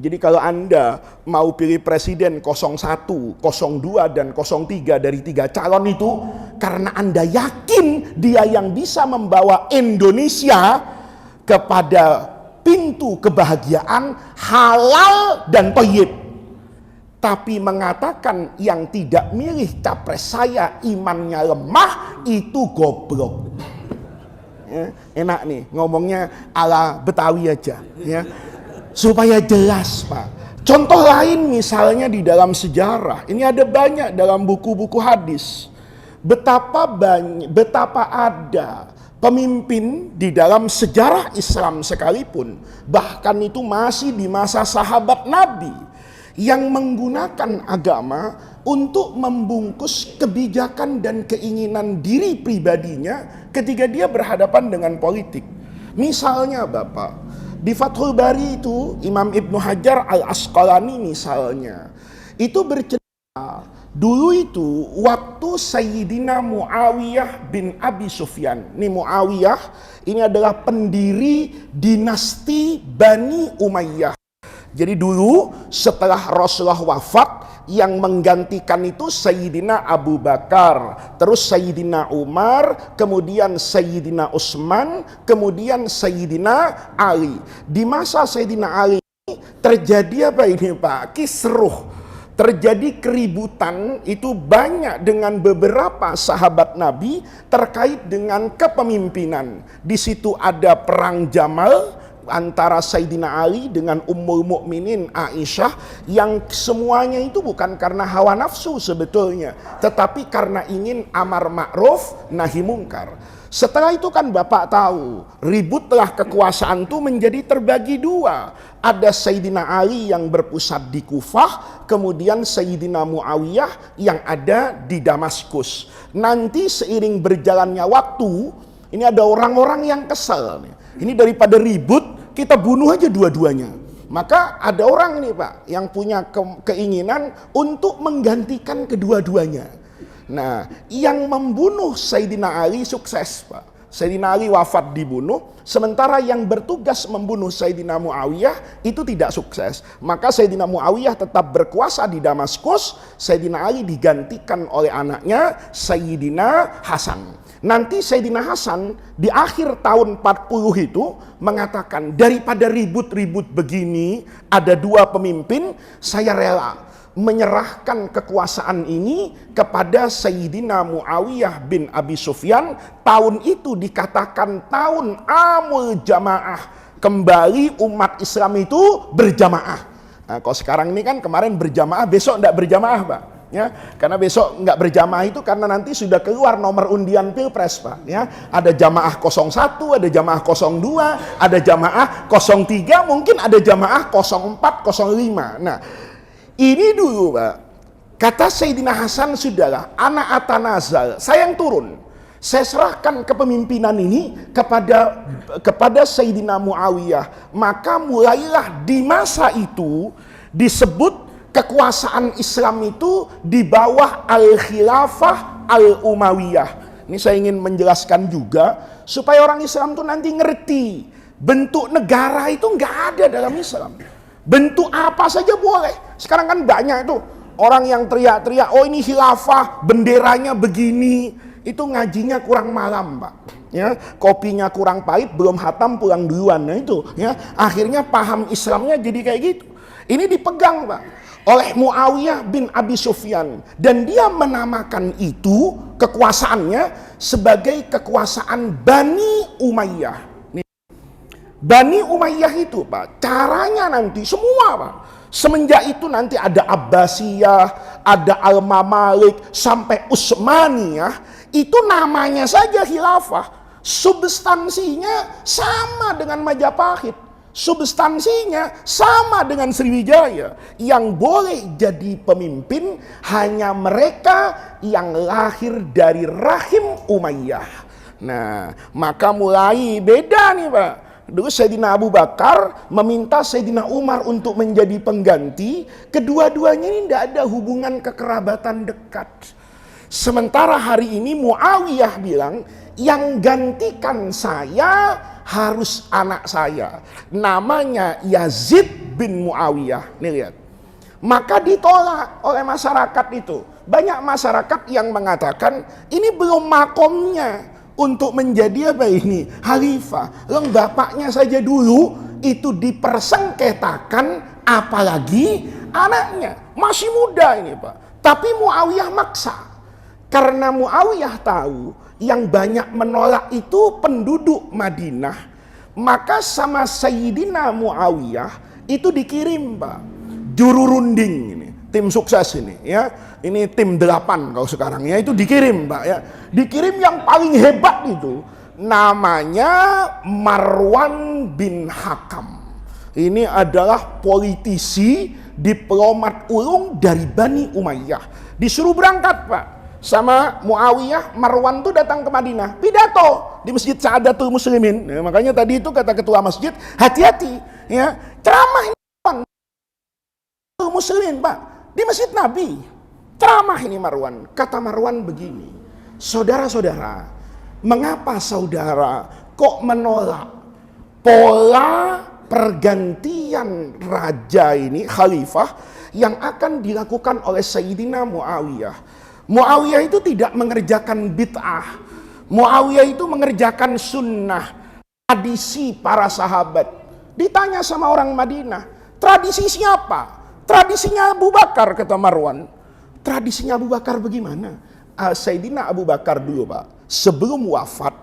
Jadi kalau Anda mau pilih presiden 01, 02, dan 03 dari 3 calon itu, karena Anda yakin dia yang bisa membawa Indonesia kepada pintu kebahagiaan halal dan thayyib. Tapi mengatakan yang tidak milih capres saya imannya lemah, itu goblok. Ya, enak nih ngomongnya ala Betawi aja ya. Supaya jelas Pak. Contoh lain misalnya di dalam sejarah. Ini ada banyak dalam buku-buku hadis. Betapa ada pemimpin di dalam sejarah Islam sekalipun. Bahkan itu masih di masa sahabat Nabi. Yang menggunakan agama untuk membungkus kebijakan dan keinginan diri pribadinya ketika dia berhadapan dengan politik. Misalnya Bapak, di Fathul Bari itu Imam Ibnu Hajar Al-Asqalani misalnya itu bercerita dulu itu waktu Sayyidina Muawiyah bin Abi Sufyan. Ini Muawiyah ini adalah pendiri dinasti Bani Umayyah. Jadi dulu setelah Rasulullah wafat, yang menggantikan itu Sayyidina Abu Bakar, terus Sayyidina Umar, kemudian Sayyidina Utsman, kemudian Sayyidina Ali. Di masa Sayyidina Ali ini terjadi apa ini Pak? Kisruh. Terjadi keributan itu banyak dengan beberapa sahabat Nabi terkait dengan kepemimpinan. Di situ ada perang Jamal antara Sayyidina Ali dengan Ummul Mukminin Aisyah, yang semuanya itu bukan karena hawa nafsu sebetulnya, tetapi karena ingin amar ma'ruf nahi mungkar. Setelah itu kan Bapak tahu, ributlah kekuasaan itu menjadi terbagi dua. Ada Sayyidina Ali yang berpusat di Kufah, kemudian Sayyidina Muawiyah yang ada di Damaskus. Nanti seiring berjalannya waktu, ini ada orang-orang yang kesal. Ini daripada ribut, kita bunuh aja dua-duanya. Maka ada orang ini Pak, yang punya keinginan untuk menggantikan kedua-duanya. Nah, yang membunuh Sayyidina Ali sukses Pak. Sayyidina Ali wafat dibunuh, sementara yang bertugas membunuh Sayyidina Muawiyah itu tidak sukses. Maka Sayyidina Muawiyah tetap berkuasa di Damaskus, Sayyidina Ali digantikan oleh anaknya Sayyidina Hasan. Nanti Sayyidina Hasan di akhir tahun 40 itu mengatakan, daripada ribut-ribut begini, ada dua pemimpin, saya rela menyerahkan kekuasaan ini kepada Sayyidina Muawiyah bin Abi Sufyan. Tahun itu dikatakan tahun Amul Jamaah, kembali umat Islam itu berjamaah. Nah, kalau sekarang ini kan kemarin berjamaah, besok tidak berjamaah Pak. Ya, karena besok nggak berjamaah itu karena nanti sudah keluar nomor undian pilpres Pak. Ya, ada jamaah 01, ada jamaah 02, ada jamaah 03, mungkin ada jamaah 04, 05. Nah, ini dulu Pak, kata Sayyidina Hasan, sudahlah, ana atanazal, saya yang turun. Saya serahkan kepemimpinan ini kepada Sayyidina Muawiyah. Maka mulailah di masa itu disebut kekuasaan Islam itu di bawah Al-Khilafah Al-Umayyah. Ini saya ingin menjelaskan juga supaya orang Islam itu nanti ngerti, bentuk negara itu nggak ada dalam Islam. Bentuk apa saja boleh. Sekarang kan banyak itu orang yang teriak-teriak, oh ini khilafah, benderanya begini. Itu ngajinya kurang malam Pak. Ya, kopinya kurang pahit, belum hatam pulang duluan. Nah itu ya, akhirnya paham Islamnya jadi kayak gitu. Ini dipegang Pak oleh Muawiyah bin Abi Sufyan, dan dia menamakan itu kekuasaannya sebagai kekuasaan Bani Umayyah. Bani Umayyah itu Pak, caranya nanti semua Pak, semenjak itu nanti ada Abbasiyah, ada Al-Mamalik, sampai Utsmaniyah, itu namanya saja khilafah, substansinya sama dengan Majapahit, substansinya sama dengan Sriwijaya. Yang boleh jadi pemimpin hanya mereka yang lahir dari rahim Umayyah. Nah, maka mulai beda nih Pak. Dulu Sayyidina Abu Bakar meminta Sayyidina Umar untuk menjadi pengganti. Kedua-duanya ini tidak ada hubungan kekerabatan dekat. Sementara hari ini Muawiyah bilang, yang gantikan saya harus anak saya. Namanya Yazid bin Muawiyah. Nih lihat. Maka ditolak oleh masyarakat itu. Banyak masyarakat yang mengatakan ini belum makomnya untuk menjadi apa ini? Khalifah. Yang bapaknya saja dulu itu dipersengketakan, apalagi anaknya. Masih muda ini Pak. Tapi Muawiyah maksa. Karena Muawiyah tahu yang banyak menolak itu penduduk Madinah. Maka sama Sayyidina Muawiyah itu dikirim Pak. Juru runding ini, tim sukses ini ya. Ini tim 8 kalau sekarang ya, itu dikirim Pak ya. Dikirim yang paling hebat itu namanya Marwan bin Hakam. Ini adalah politisi diplomat ulung dari Bani Umayyah. Disuruh berangkat Pak sama Muawiyah. Marwan tuh datang ke Madinah, pidato di Masjid Sa'adatul Muslimin ya, makanya tadi itu kata ketua masjid, hati-hati ya, ceramah Muslimin Pak di Masjid Nabi, ceramah ini Marwan. Kata Marwan begini, saudara-saudara, mengapa saudara kok menolak pola pergantian raja ini, khalifah yang akan dilakukan oleh Sayyidina Muawiyah? Muawiyah itu tidak mengerjakan bid'ah, Muawiyah itu mengerjakan sunnah, tradisi para sahabat. Ditanya sama orang Madinah, tradisi siapa? Tradisinya Abu Bakar, kata Marwan. Tradisinya Abu Bakar bagaimana? Sayyidina Abu Bakar dulu Pak, sebelum wafat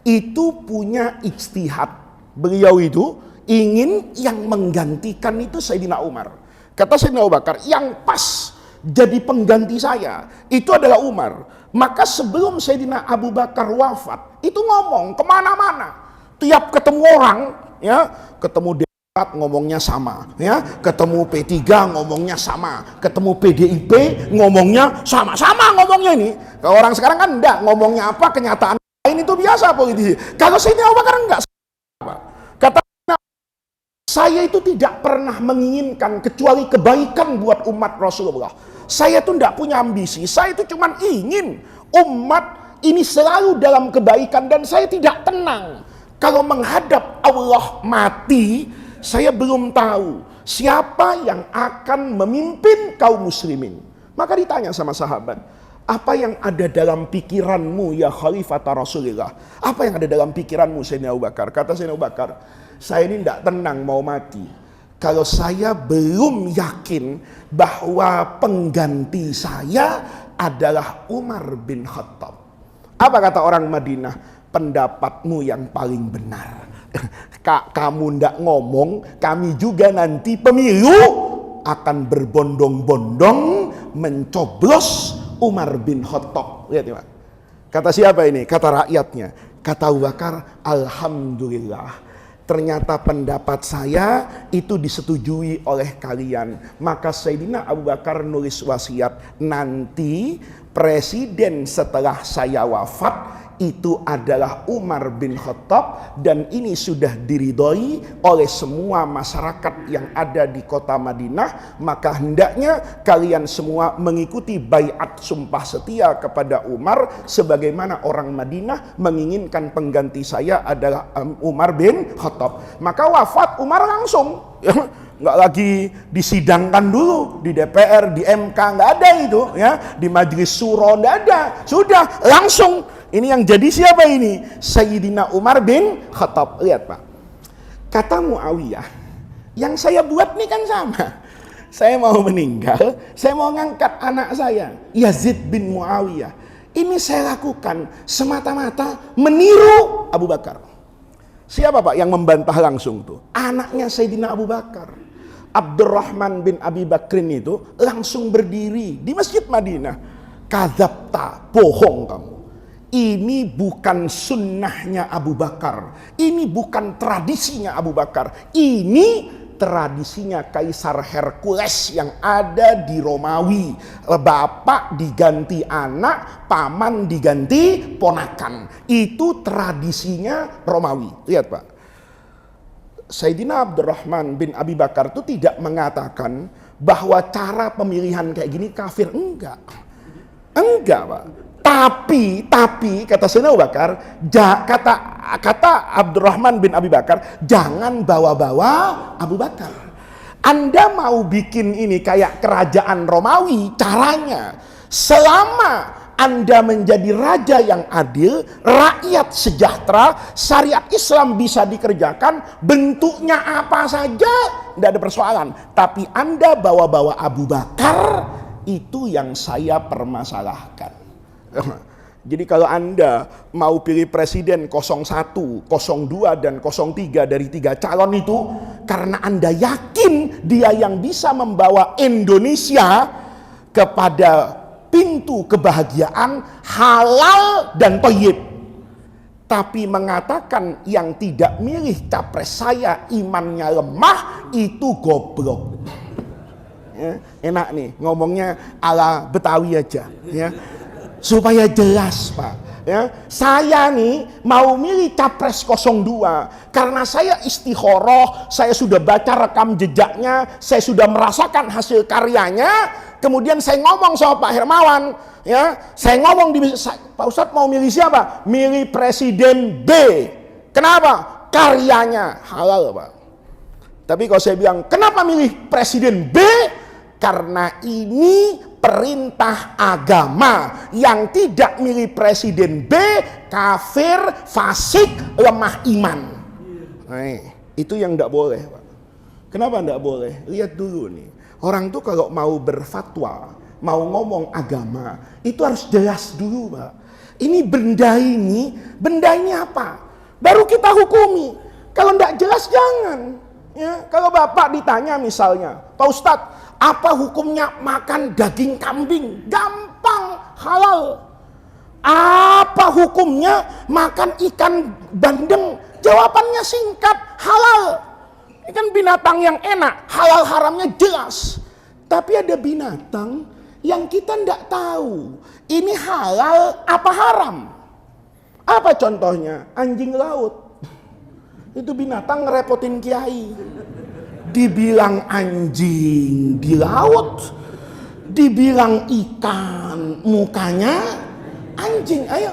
itu punya ijtihad. Beliau itu ingin yang menggantikan itu Sayyidina Umar. Kata Sayyidina Abu Bakar, yang pas jadi pengganti saya itu adalah Umar. Maka sebelum Sayyidina Abu Bakar wafat, itu ngomong kemana-mana. Tiap ketemu orang, ya, ketemu ngomongnya sama, ya, ketemu P3 ngomongnya sama, ketemu PDIP ngomongnya sama-sama ngomongnya ini. Kalau orang sekarang kan enggak, ngomongnya apa kenyataan lain itu biasa politisi. Kalau Sayyidina Abu Bakar enggak. Kata saya itu tidak pernah menginginkan kecuali kebaikan buat umat Rasulullah. Saya itu tidak punya ambisi, saya itu cuma ingin umat ini selalu dalam kebaikan, dan saya tidak tenang kalau menghadap Allah mati. Saya belum tahu siapa yang akan memimpin kaum muslimin. Maka ditanya sama sahabat, apa yang ada dalam pikiranmu ya Khalifah Rasulullah? Apa yang ada dalam pikiranmu Sayyidina Abu Bakar? Kata Sayyidina Abu Bakar, saya ini tidak tenang mau mati kalau saya belum yakin bahwa pengganti saya adalah Umar bin Khattab. Apa kata orang Madinah? Pendapatmu yang paling benar. Kamu ndak ngomong, kami juga nanti pemilu akan berbondong-bondong mencoblos Umar bin Khattab. Lihat nih Pak. Kata siapa ini? Kata rakyatnya. Kata Abu Bakar, alhamdulillah, ternyata pendapat saya itu disetujui oleh kalian. Maka Sayyidina Abu Bakar nulis wasiat, nanti presiden setelah saya wafat itu adalah Umar bin Khattab, dan ini sudah diridhoi oleh semua masyarakat yang ada di kota Madinah. Maka hendaknya kalian semua mengikuti baiat sumpah setia kepada Umar, sebagaimana orang Madinah menginginkan pengganti saya adalah Umar bin Khattab. Maka wafat Umar langsung, nggak lagi disidangkan dulu di DPR, di MK, nggak ada itu ya, di majelis syuro nggak ada, sudah langsung. Ini yang jadi siapa ini? Sayyidina Umar bin Khattab. Lihat Pak, kata Muawiyah, yang saya buat ini kan sama. Saya mau meninggal, saya mau ngangkat anak saya Yazid bin Muawiyah. Ini saya lakukan semata-mata meniru Abu Bakar. Siapa Pak yang membantah langsung tuh? Anaknya Sayyidina Abu Bakar, Abdurrahman bin Abi Bakrin, itu langsung berdiri di Masjid Madinah. Kadzabta, bohong kamu. Ini bukan sunnahnya Abu Bakar. Ini bukan tradisinya Abu Bakar. Ini tradisinya Kaisar Hercules yang ada di Romawi. Bapak diganti anak, paman diganti ponakan. Itu tradisinya Romawi. Lihat Pak, Sayyidina Abdurrahman bin Abi Bakar itu tidak mengatakan bahwa cara pemilihan kayak gini kafir. Enggak Pak. Tapi kata Sayyidina Abu Bakar, kata Abdurrahman bin Abi Bakar, jangan bawa-bawa Abu Bakar. Anda mau bikin ini kayak kerajaan Romawi, caranya selama Anda menjadi raja yang adil, rakyat sejahtera, syariat Islam bisa dikerjakan, bentuknya apa saja, tidak ada persoalan. Tapi Anda bawa-bawa Abu Bakar, itu yang saya permasalahkan. Jadi kalau Anda mau pilih presiden 01, 02, dan 03 dari 3 calon itu, karena Anda yakin dia yang bisa membawa Indonesia kepada pintu kebahagiaan halal dan thayyib, tapi mengatakan yang tidak milih capres saya imannya lemah, itu goblok. Ya, enak nih ngomongnya ala Betawi aja ya, supaya jelas Pak ya. Saya nih mau milih capres 02 karena saya istikharah, saya sudah baca rekam jejaknya, saya sudah merasakan hasil karyanya. Kemudian saya ngomong sama Pak Hermawan, ya, saya ngomong Pak Ustadz mau milih siapa? Milih presiden B. Kenapa? Karyanya halal Pak. Tapi kalau saya bilang kenapa milih presiden B? Karena ini perintah agama. Yang tidak milih presiden B kafir, fasik, lemah iman. Nah, itu yang tidak boleh Pak. Kenapa tidak boleh? Lihat dulu nih. Orang tuh kalau mau berfatwa, mau ngomong agama, itu harus jelas dulu Pak. Ini benda ini apa? Baru kita hukumi. Kalau tidak jelas jangan. Ya, kalau Bapak ditanya misalnya, Pak Ustadz, apa hukumnya makan daging kambing? Gampang, halal. Apa hukumnya makan ikan bandeng? Jawabannya singkat, halal. Ini kan binatang yang enak, halal haramnya jelas. Tapi ada binatang yang kita tidak tahu, ini halal apa haram. Apa contohnya? Anjing laut. Itu binatang ngerepotin kiai. Dibilang anjing di laut, dibilang ikan mukanya anjing. Ayo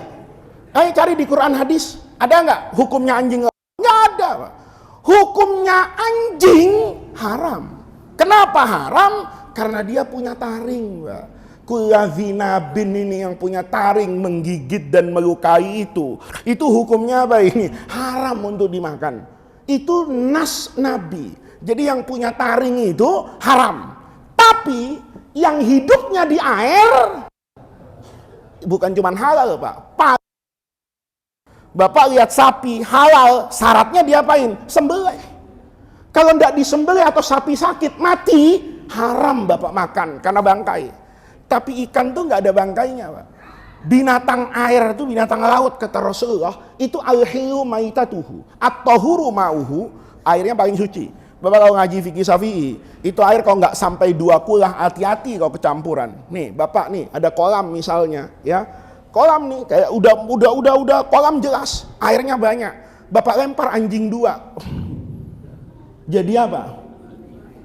cari di Quran hadis, ada nggak hukumnya anjing laut? Nggak ada Pak. Hukumnya anjing haram. Kenapa haram? Karena dia punya taring Pak. Kulazina bin ini yang punya taring menggigit dan melukai itu hukumnya apa ini? Haram untuk dimakan. Itu nas Nabi. Jadi yang punya taring itu haram. Tapi yang hidupnya di air bukan cuma halal Pak. Bapak lihat sapi halal, syaratnya diapain? Sembelih. Kalau tidak disembelih atau sapi sakit mati, haram Bapak makan karena bangkai. Tapi ikan tuh nggak ada bangkainya Pak. Binatang air itu, binatang laut kata Rasulullah, itu al-hilu maitatuhu, at-tahuru ma'uhu, airnya paling suci. Bapak kalau ngaji fikih Syafi'i, itu air kalau nggak sampai 2 kulah, hati-hati kalau kecampuran. Nih Bapak nih ada kolam misalnya ya. Kolam nih kayak udah kolam jelas, airnya banyak. Bapak lempar anjing 2. Jadi apa?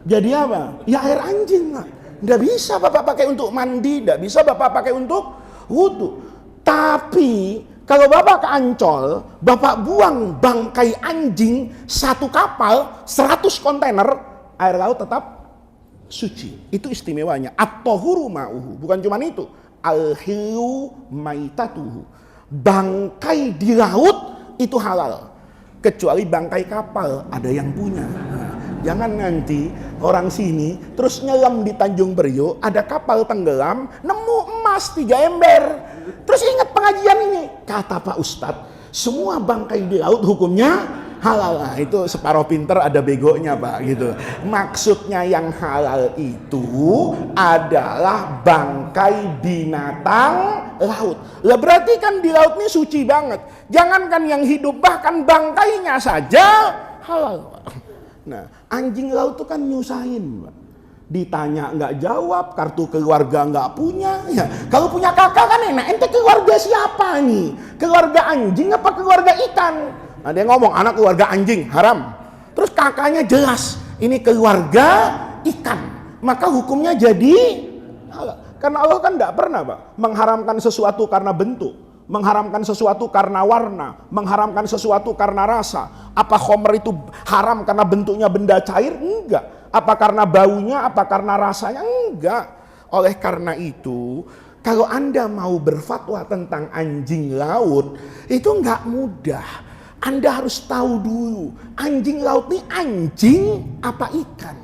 Jadi apa? Ya air anjing lah. Nggak bisa Bapak pakai untuk mandi, nggak bisa Bapak pakai untuk wudu. Tapi kalau Bapak ke Ancol, Bapak buang bangkai anjing 1 kapal, 100 kontainer, air laut tetap suci. Itu istimewanya. At-tahuru ma'uhu. Bukan cuma itu. Al-hilu maitatuhu. Bangkai di laut itu halal. Kecuali bangkai kapal, ada yang punya. Nah, jangan nanti orang sini terus nyelam di Tanjung Priok, ada kapal tenggelam, nemu emas 3 ember. Terus ingat pengajian ini, kata Pak Ustadz, semua bangkai di laut hukumnya halal. Nah, itu separuh pinter ada begonya Pak gitu. Maksudnya yang halal itu adalah bangkai binatang laut. Lah berarti kan di laut ini suci banget. Jangankan yang hidup, bahkan bangkainya saja halal Pak. Nah, anjing laut itu kan nyusahin Pak. Ditanya nggak jawab, kartu keluarga nggak punya. Ya, kalau punya kakak kan enak. Ente keluarga siapa nih? Keluarga anjing apa keluarga ikan? Ada yang ngomong anak keluarga anjing haram. Terus kakaknya jelas ini keluarga ikan. Maka hukumnya jadi halal. Karena Allah kan tidak pernah Pak mengharamkan sesuatu karena bentuk, mengharamkan sesuatu karena warna, mengharamkan sesuatu karena rasa. Apa khamr itu haram karena bentuknya benda cair? Enggak. Apa karena baunya, apa karena rasanya? Enggak. Oleh karena itu, kalau Anda mau berfatwa tentang anjing laut, itu enggak mudah. Anda harus tahu dulu, anjing laut ini anjing apa ikan?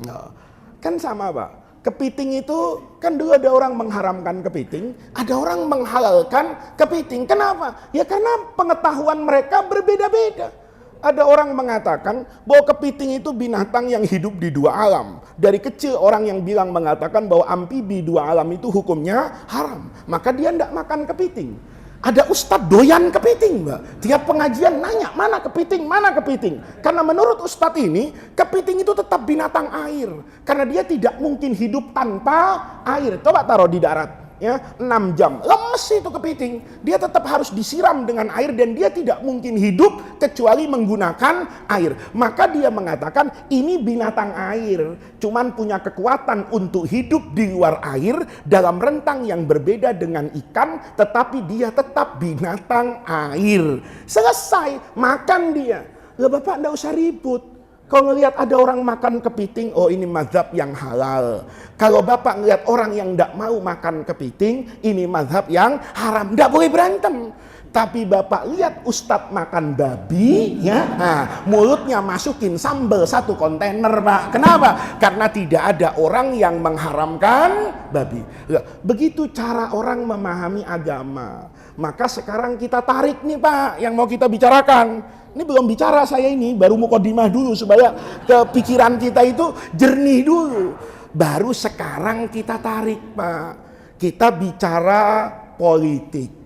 Nah, kan sama Pak. Kepiting itu kan dulu ada orang mengharamkan kepiting, ada orang menghalalkan kepiting. Kenapa? Ya karena pengetahuan mereka berbeda-beda. Ada orang mengatakan bahwa kepiting itu binatang yang hidup di dua alam. Dari kecil orang yang bilang mengatakan bahwa amfibi dua alam itu hukumnya haram. Maka dia tidak makan kepiting. Ada ustadz doyan kepiting, Mbak. Tiap pengajian nanya, mana kepiting, mana kepiting. Karena menurut ustadz ini, kepiting itu tetap binatang air. Karena dia tidak mungkin hidup tanpa air. Coba taruh di darat, ya 6 jam. Lemes itu kepiting. Dia tetap harus disiram dengan air dan dia tidak mungkin hidup kecuali menggunakan air. Maka dia mengatakan, ini binatang air. Cuman punya kekuatan untuk hidup di luar air dalam rentang yang berbeda dengan ikan, tetapi dia tetap binatang air. Selesai, makan dia. Lah Bapak enggak usah ribut. Kalau ngelihat ada orang makan kepiting, oh ini mazhab yang halal. Kalau Bapak ngelihat orang yang tidak mau makan kepiting, ini mazhab yang haram. Tidak boleh berantem. Tapi Bapak lihat Ustadz makan babi, ya, nah, mulutnya masukin sambal 1 kontainer, Pak. Kenapa? Karena tidak ada orang yang mengharamkan babi. Begitu cara orang memahami agama. Maka sekarang kita tarik nih Pak, yang mau kita bicarakan. Ini belum bicara saya ini, baru mukadimah dulu supaya kepikiran kita itu jernih dulu. Baru sekarang kita tarik Pak. Kita bicara politik.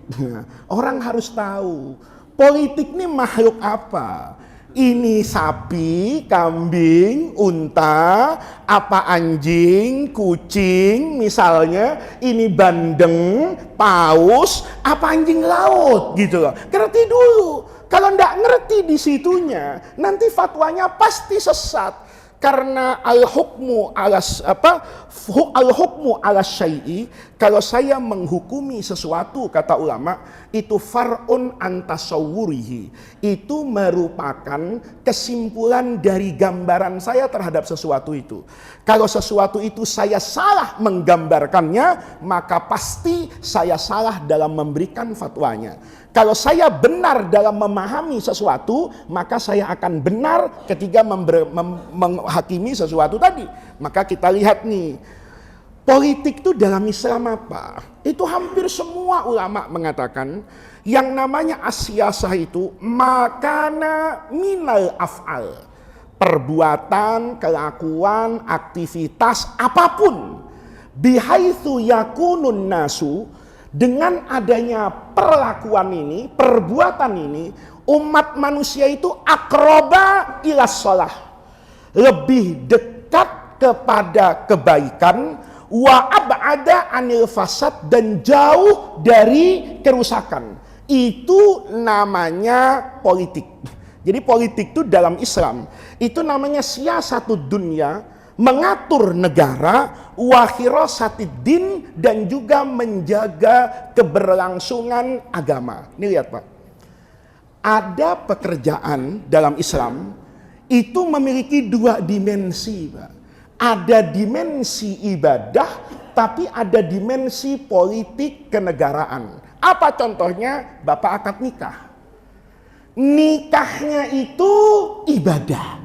Orang harus tahu, politik ini makhluk apa? Ini sapi, kambing, unta, apa anjing, kucing misalnya, ini bandeng, paus, apa anjing laut gitu loh. Ngerti dulu. Kalau ndak ngerti di situnya, nanti fatwanya pasti sesat. Karena al-hukmu ala syai'i, kalau saya menghukumi sesuatu, kata ulama, itu far'un an tasawwurihi. Itu merupakan kesimpulan dari gambaran saya terhadap sesuatu itu. Kalau sesuatu itu saya salah menggambarkannya, maka pasti saya salah dalam memberikan fatwanya. Kalau saya benar dalam memahami sesuatu, maka saya akan benar ketika menghakimi sesuatu tadi. Maka kita lihat nih, politik itu dalam Islam apa? Itu hampir semua ulama mengatakan, yang namanya asyasah itu makana minal af'al. Perbuatan, kelakuan, aktivitas, apapun. Bihaitsu yakunun nasu, dengan adanya perlakuan ini, perbuatan ini, umat manusia itu akroba ilas sholah, lebih dekat kepada kebaikan, wa ab'ada anil fasad, dan jauh dari kerusakan. Itu namanya politik. Jadi politik itu dalam Islam itu namanya siyasatud dunya, mengatur negara, wa hirasatiddin, dan juga menjaga keberlangsungan agama. Ini lihat Pak, ada pekerjaan dalam Islam itu memiliki 2 dimensi Pak. Ada dimensi ibadah, tapi ada dimensi politik kenegaraan. Apa contohnya? Bapak akad nikah. Nikahnya itu ibadah.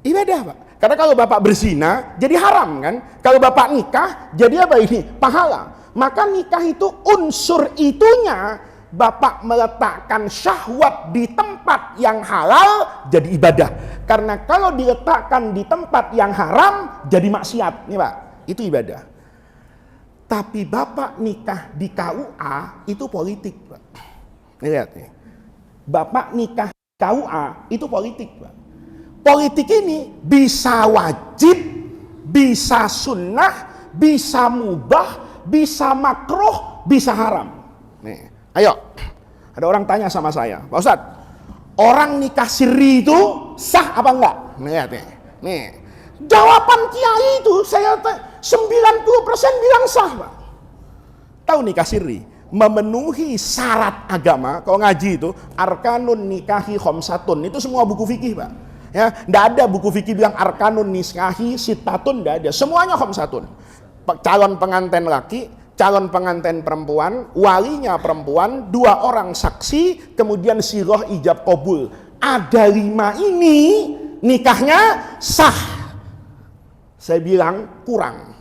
Ibadah Pak. Karena kalau Bapak berzina, jadi haram kan? Kalau Bapak nikah, jadi apa ini? Pahala. Maka nikah itu unsur itunya, Bapak meletakkan syahwat di tempat yang halal, jadi ibadah. Karena kalau diletakkan di tempat yang haram, jadi maksiat. Nih Pak, itu ibadah. Tapi Bapak nikah di KUA, itu politik Pak. Nih lihat nih. Bapak nikah KUA, itu politik Pak. Politik ini bisa wajib, bisa sunnah, bisa mubah, bisa makruh, bisa haram. Nih, ayo. Ada orang tanya sama saya, Pak Ustadz, orang nikah siri itu sah apa enggak? Nih, lihat nih. Nih, jawaban kiai itu saya 90% bilang sah Pak. Tahu nikah siri? Memenuhi syarat agama. Kalau ngaji itu arkanun nikahi khomsatun, itu semua buku fikih Pak. Ya, nggak ada buku fikih bilang arkanun nikahi sittatun, nggak ada. Semuanya khamsatun. Calon pengantin laki, calon pengantin perempuan, walinya perempuan, 2 orang saksi, kemudian sighah ijab qabul. Ada 5 ini nikahnya sah. Saya bilang kurang.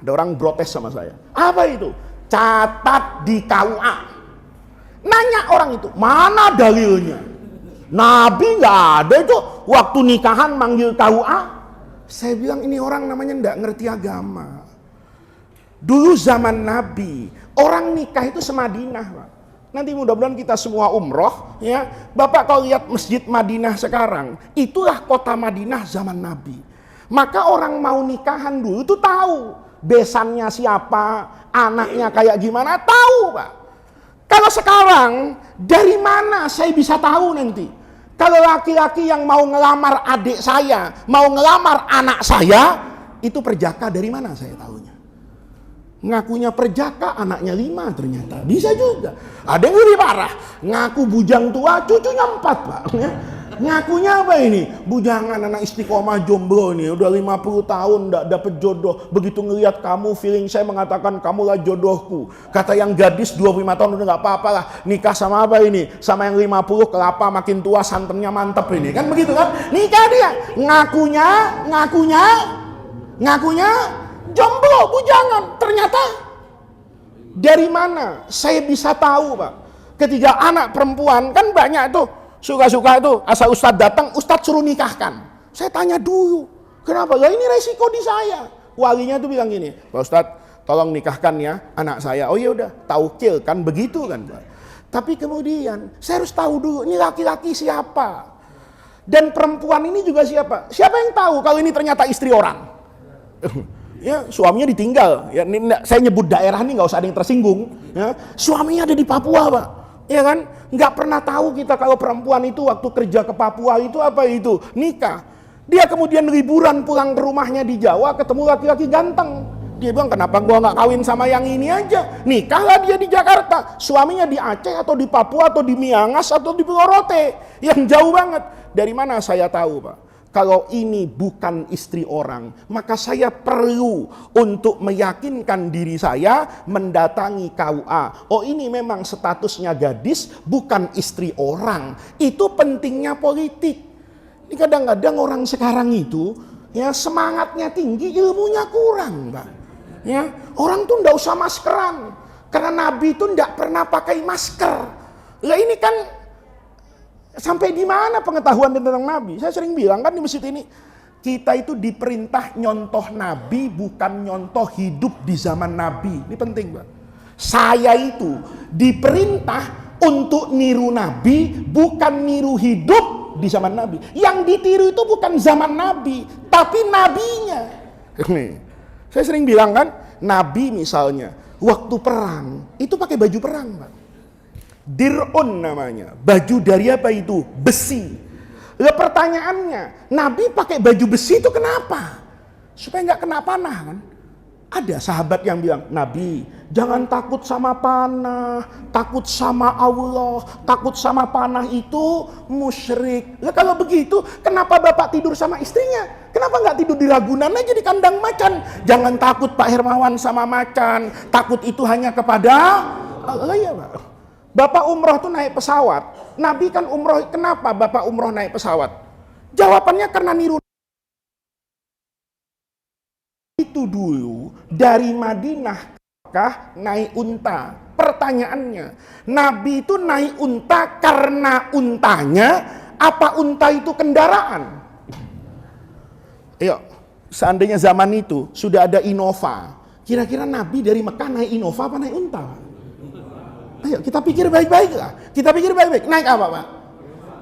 Ada orang protes sama saya. Apa itu? Catat di KUA. Nanya orang itu, mana dalilnya? Nabi nggak ada itu waktu nikahan manggil KUA. Saya bilang ini orang namanya nggak ngerti agama. Dulu zaman Nabi, orang nikah itu semadinah, Pak. Nanti mudah-mudahan kita semua umroh, ya. Bapak kalau lihat Masjid Madinah sekarang, itulah kota Madinah zaman Nabi. Maka orang mau nikahan dulu itu tahu besannya siapa, anaknya kayak gimana, tahu, Pak. Kalau sekarang, dari mana saya bisa tahu nanti? Kalau laki-laki yang mau ngelamar adik saya, mau ngelamar anak saya, itu perjaka, dari mana saya tahunya? Ngakunya perjaka, anaknya 5 ternyata. Bisa juga. Ada yang lebih parah, ngaku bujang tua, cucunya 4, Pak. Ngakunya apa ini? Bujangan anak istiqomah jomblo ini, udah 50 tahun nggak dapet jodoh. Begitu ngelihat kamu, feeling saya mengatakan kamulah jodohku. Kata yang gadis 25 tahun udah nggak apa-apa lah, nikah sama apa ini? Sama yang 50, kelapa makin tua santannya mantep ini. Kan begitu kan? Nikah dia. Ngakunya jomblo, bujangan. Ternyata dari mana saya bisa tahu, Pak? Ketika anak perempuan, kan banyak tuh suka-suka itu, asal ustadz datang, ustadz suruh nikahkan. Saya tanya dulu, kenapa? Lah ini resiko di saya. Walinya tuh bilang gini, Pak Ustadz, tolong nikahkan ya anak saya. Oh ya udah, taukil kan begitu kan, Pak. Tapi kemudian saya harus tahu dulu, ini laki-laki siapa? Dan perempuan ini juga siapa? Siapa yang tahu kalau ini ternyata istri orang? Ya, suaminya ditinggal. Ya, ini, saya nyebut daerah ini nggak usah ada yang tersinggung. Ya, suaminya ada di Papua, Pak. Ya kan, nggak pernah tahu kita kalau perempuan itu waktu kerja ke Papua itu apa itu nikah. Dia kemudian liburan pulang ke rumahnya di Jawa, ketemu laki-laki ganteng. Dia bilang, kenapa gua nggak kawin sama yang ini aja? Nikahlah dia di Jakarta, suaminya di Aceh atau di Papua atau di Miangas atau di Pulau Rote, yang jauh banget. Dari mana saya tahu, Pak? Kalau ini bukan istri orang, maka saya perlu untuk meyakinkan diri saya mendatangi KUA. Oh, ini memang statusnya gadis, bukan istri orang. Itu pentingnya politik. Ini kadang-kadang orang sekarang itu ya semangatnya tinggi, ilmunya kurang, Pak. Ya, orang tuh ndak usah maskeran, karena Nabi itu ndak pernah pakai masker. Lah ini kan sampai di mana pengetahuan tentang Nabi? Saya sering bilang kan di masjid ini, kita itu diperintah nyontoh Nabi, bukan nyontoh hidup di zaman Nabi. Ini penting, Pak. Saya itu diperintah untuk niru Nabi, bukan niru hidup di zaman Nabi. Yang ditiru itu bukan zaman Nabi, tapi nabinya. Saya sering bilang kan, Nabi misalnya waktu perang itu pakai baju perang, Pak. Dir'un namanya, baju dari apa itu? Besi. Lah pertanyaannya, Nabi pakai baju besi itu kenapa? Supaya nggak kena panah kan? Ada sahabat yang bilang, Nabi jangan takut sama panah, takut sama Allah, takut sama panah itu musyrik. Lah kalau begitu, kenapa bapak tidur sama istrinya? Kenapa nggak tidur di Ragunan aja di kandang macan? Jangan takut Pak Hermawan sama macan, takut itu hanya kepada Allah ya Pak. Bapak umroh tuh naik pesawat. Nabi kan umroh, kenapa bapak umroh naik pesawat? Jawabannya karena niru. Itu dulu dari Madinah kah naik unta. Pertanyaannya, Nabi itu naik unta karena untanya, apa unta itu kendaraan? Ayo, seandainya zaman itu sudah ada Innova, kira-kira Nabi dari Mekah naik Innova apa naik unta? Ayo kita pikir baik-baik lah. Kita pikir baik-baik. Naik apa, Pak?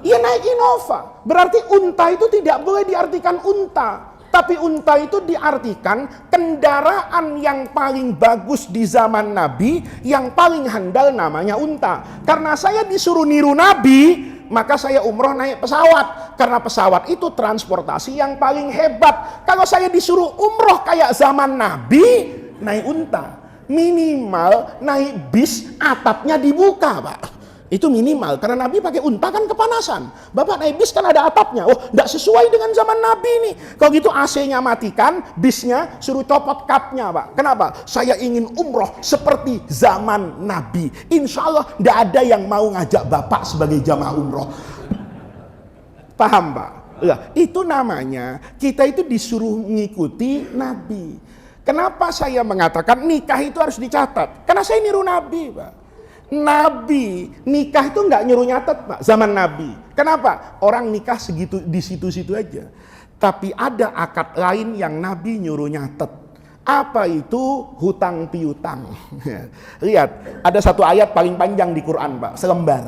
Iya naik Innova. Berarti unta itu tidak boleh diartikan unta. Tapi unta itu diartikan kendaraan yang paling bagus di zaman Nabi, yang paling handal namanya unta. Karena saya disuruh niru Nabi, maka saya umroh naik pesawat. Karena pesawat itu transportasi yang paling hebat. Kalau saya disuruh umroh kayak zaman Nabi, naik unta. Minimal naik bis atapnya dibuka, Pak. Itu minimal, karena Nabi pakai unta kan kepanasan. Bapak naik bis kan ada atapnya. Oh, tidak sesuai dengan zaman Nabi nih. Kalau gitu AC-nya matikan, bisnya suruh copot kapnya, Pak. Kenapa? Saya ingin umroh seperti zaman Nabi. Insya Allah tidak ada yang mau ngajak Bapak sebagai jamaah umroh. Paham, Pak? Lah, itu namanya kita itu disuruh mengikuti Nabi. Kenapa saya mengatakan nikah itu harus dicatat? Karena saya niru Nabi, Pak. Nabi nikah itu nggak nyuruh nyatet, Pak, zaman Nabi. Kenapa? Orang nikah segitu di situ-situ aja. Tapi ada akad lain yang Nabi nyuruh nyatet. Apa itu? Hutang piutang. Lihat, ada satu ayat paling panjang di Quran, Pak, selembar.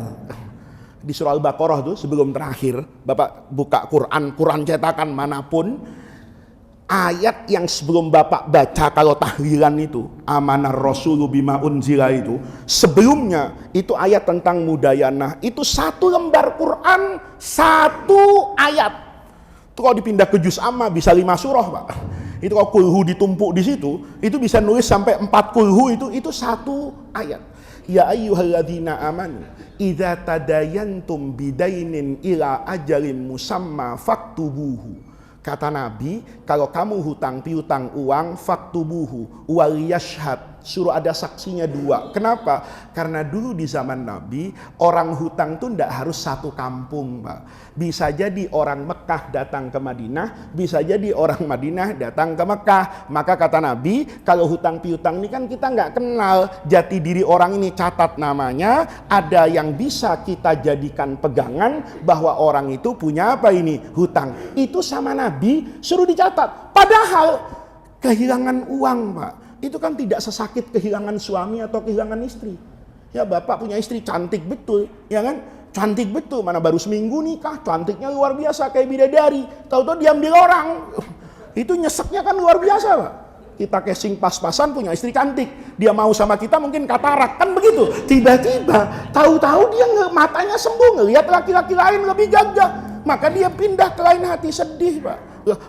Di surah Al-Baqarah tuh sebelum terakhir, Bapak buka Quran cetakan manapun, ayat yang sebelum Bapak baca kalau tahlilan itu, amanar rasulu bima unzila itu, sebelumnya itu ayat tentang mudayanah. Itu satu lembar Quran, satu ayat. Itu kalau dipindah ke juz amma bisa 5 surah, Pak. Itu kalau kulhu ditumpuk di situ, itu bisa nulis sampai 4 kulhu, itu satu ayat. Ya ayyuhalladzina amanu idza tadayantum bidainin ila ajalin musamma faktubuhu. Kata Nabi, kalau kamu hutang piutang uang, faktubuhu wal yashhad, suruh ada saksinya 2. Kenapa? Karena dulu di zaman Nabi, orang hutang itu tidak harus satu kampung, Pak. Bisa jadi orang Mekah datang ke Madinah, bisa jadi orang Madinah datang ke Mekah. Maka kata Nabi, kalau hutang piutang ini kan kita nggak kenal jati diri orang ini, catat namanya, ada yang bisa kita jadikan pegangan bahwa orang itu punya apa ini? Hutang. Itu sama Nabi suruh dicatat. Padahal kehilangan uang, Pak, itu kan tidak sesakit kehilangan suami atau kehilangan istri. Ya, Bapak punya istri cantik betul, ya kan? Cantik betul, mana baru seminggu nikah, cantiknya luar biasa kayak bidadari. Tahu-tahu diambil orang. Itu nyeseknya kan luar biasa, Pak. Kita casing pas-pasan punya istri cantik, dia mau sama kita mungkin katarak, kan begitu. Tiba-tiba tahu-tahu dia matanya sembuh, ngelihat laki-laki lain lebih gagah, maka dia pindah ke lain hati, sedih, Pak.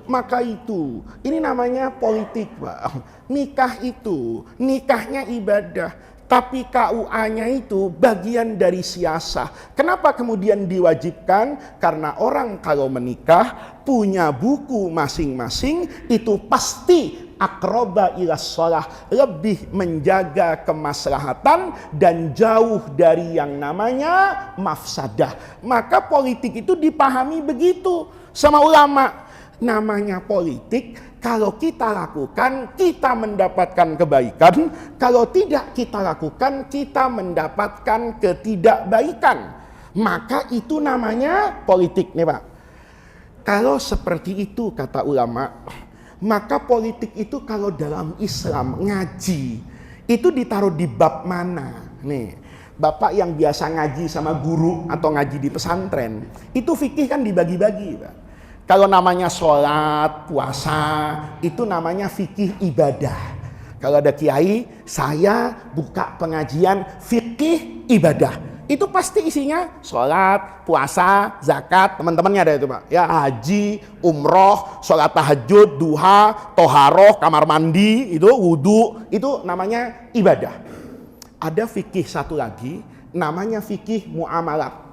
Maka itu, ini namanya politik, Pak. Nikah itu, nikahnya ibadah, tapi KUA-nya itu bagian dari siasah. Kenapa kemudian diwajibkan? Karena orang kalau menikah punya buku masing-masing, itu pasti akroba ilas sholah, lebih menjaga kemaslahatan dan jauh dari yang namanya mafsadah. Maka politik itu dipahami begitu sama ulama. Namanya politik, kalau kita lakukan, kita mendapatkan kebaikan. Kalau tidak kita lakukan, kita mendapatkan ketidakbaikan. Maka itu namanya politik nih, Pak. Kalau seperti itu kata ulama, maka politik itu kalau dalam Islam ngaji, itu ditaruh di bab mana? Nih, Bapak yang biasa ngaji sama guru atau ngaji di pesantren, itu fikih kan dibagi-bagi, Pak. Kalau namanya sholat, puasa, itu namanya fikih ibadah. Kalau ada kiai, saya buka pengajian fikih ibadah. Itu pasti isinya sholat, puasa, zakat, teman-temannya ada itu, Pak. Ya, haji, umroh, sholat tahajud, duha, toharoh, kamar mandi, itu wudhu, itu namanya ibadah. Ada fikih satu lagi, namanya fikih muamalat.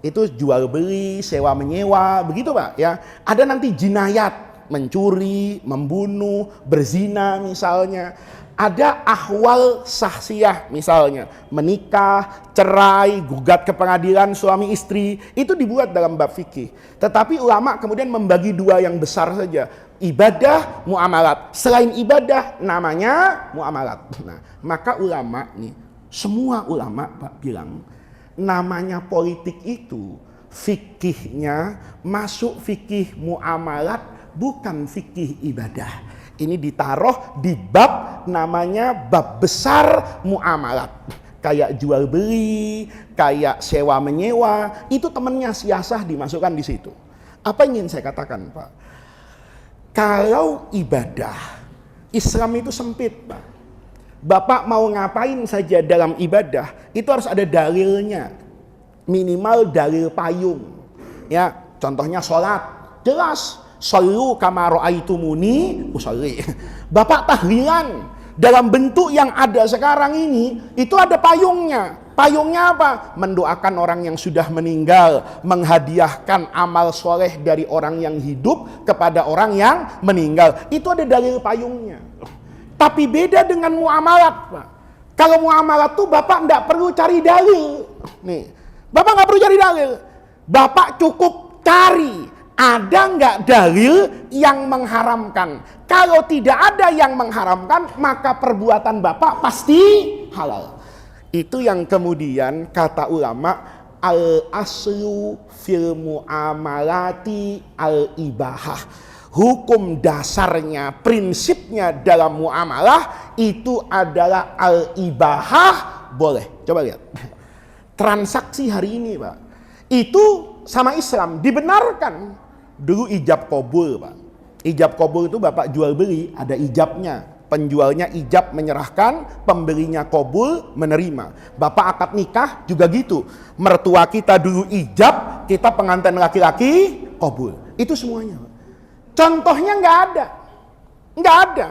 Itu jual beli, sewa menyewa, begitu, Pak, ya. Ada nanti jinayat, mencuri, membunuh, berzina misalnya. Ada ahwal sahsiyah misalnya, menikah, cerai, gugat ke pengadilan suami istri, itu dibuat dalam bab fikih. Tetapi ulama kemudian membagi 2 yang besar saja, ibadah, muamalat. Selain ibadah namanya muamalat. Nah, maka ulama nih, semua ulama, Pak, bilang namanya politik itu fikihnya masuk fikih muamalat, bukan fikih ibadah. Ini ditaruh di bab namanya bab besar muamalat. Kayak jual beli, kayak sewa menyewa, itu temennya siasah dimasukkan di situ. Apa yang ingin saya katakan, Pak? Kalau ibadah, Islam itu sempit, Pak. Bapak mau ngapain saja dalam ibadah, itu harus ada dalilnya. Minimal dalil payung. Ya, contohnya sholat. Jelas, shollu kama ra'aitumuni usolli. Bapak tahlilan dalam bentuk yang ada sekarang ini, itu ada payungnya. Payungnya apa? Mendoakan orang yang sudah meninggal, menghadiahkan amal soleh dari orang yang hidup kepada orang yang meninggal. Itu ada dalil payungnya. Tapi beda dengan muamalat, Pak. Kalau muamalat tuh Bapak nggak perlu cari dalil. Nih, Bapak nggak perlu cari dalil. Bapak cukup cari ada nggak dalil yang mengharamkan. Kalau tidak ada yang mengharamkan, maka perbuatan Bapak pasti halal. Itu yang kemudian kata ulama al-aslu fil muamalati al-ibahah. Hukum dasarnya, prinsipnya dalam muamalah itu adalah al-ibahah, boleh. Coba lihat. Transaksi hari ini, Pak. Itu sama Islam dibenarkan. Dulu ijab kabul, Pak. Ijab kabul itu Bapak jual beli, ada ijabnya. Penjualnya ijab menyerahkan, pembelinya kabul menerima. Bapak akad nikah juga gitu. Mertua kita dulu ijab, kita pengantin laki-laki kabul. Itu semuanya, Pak. Contohnya nggak ada. Nggak ada.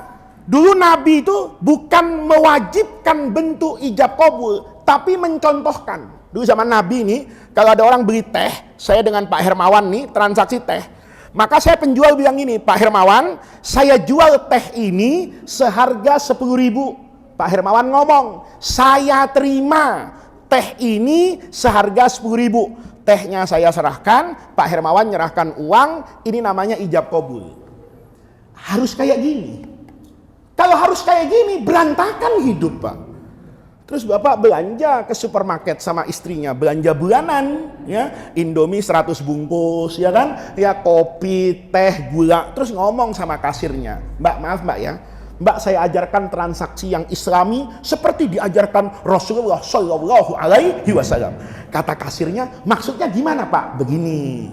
Dulu Nabi itu bukan mewajibkan bentuk ijab kabul, tapi mencontohkan. Dulu zaman Nabi ini, kalau ada orang beli teh, saya dengan Pak Hermawan nih, transaksi teh. Maka saya penjual bilang gini, Pak Hermawan, saya jual teh ini seharga 10.000. Pak Hermawan ngomong, saya terima teh ini seharga 10.000. Tehnya saya serahkan, Pak Hermawan nyerahkan uang, ini namanya ijab kabul. Harus kayak gini. Kalau harus kayak gini, berantakan hidup, Pak. Terus Bapak belanja ke supermarket sama istrinya, belanja bulanan, ya, Indomie 100 bungkus, ya kan, ya kopi, teh, gula, terus ngomong sama kasirnya, Mbak, maaf Mbak ya, Mbak, saya ajarkan transaksi yang Islami seperti diajarkan Rasulullah Shallallahu Alaihi Wasallam. Kata kasirnya, maksudnya gimana Pak? Begini,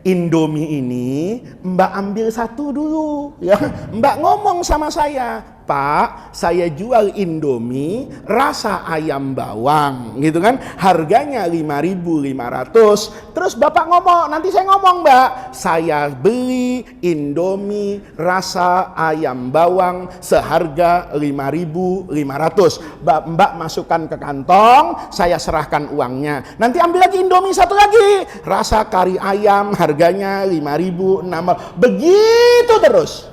Indomie ini Mbak ambil satu dulu, ya. Mbak ngomong sama saya, Pak, saya jual Indomie rasa ayam bawang, gitu kan? Harganya 5.500. Terus Bapak ngomong, nanti saya ngomong, Mbak, saya beli Indomie rasa ayam bawang seharga 5.500. Mbak masukkan ke kantong, saya serahkan uangnya. Nanti ambil lagi Indomie satu lagi, rasa kari ayam harganya 5.600. Begitu terus.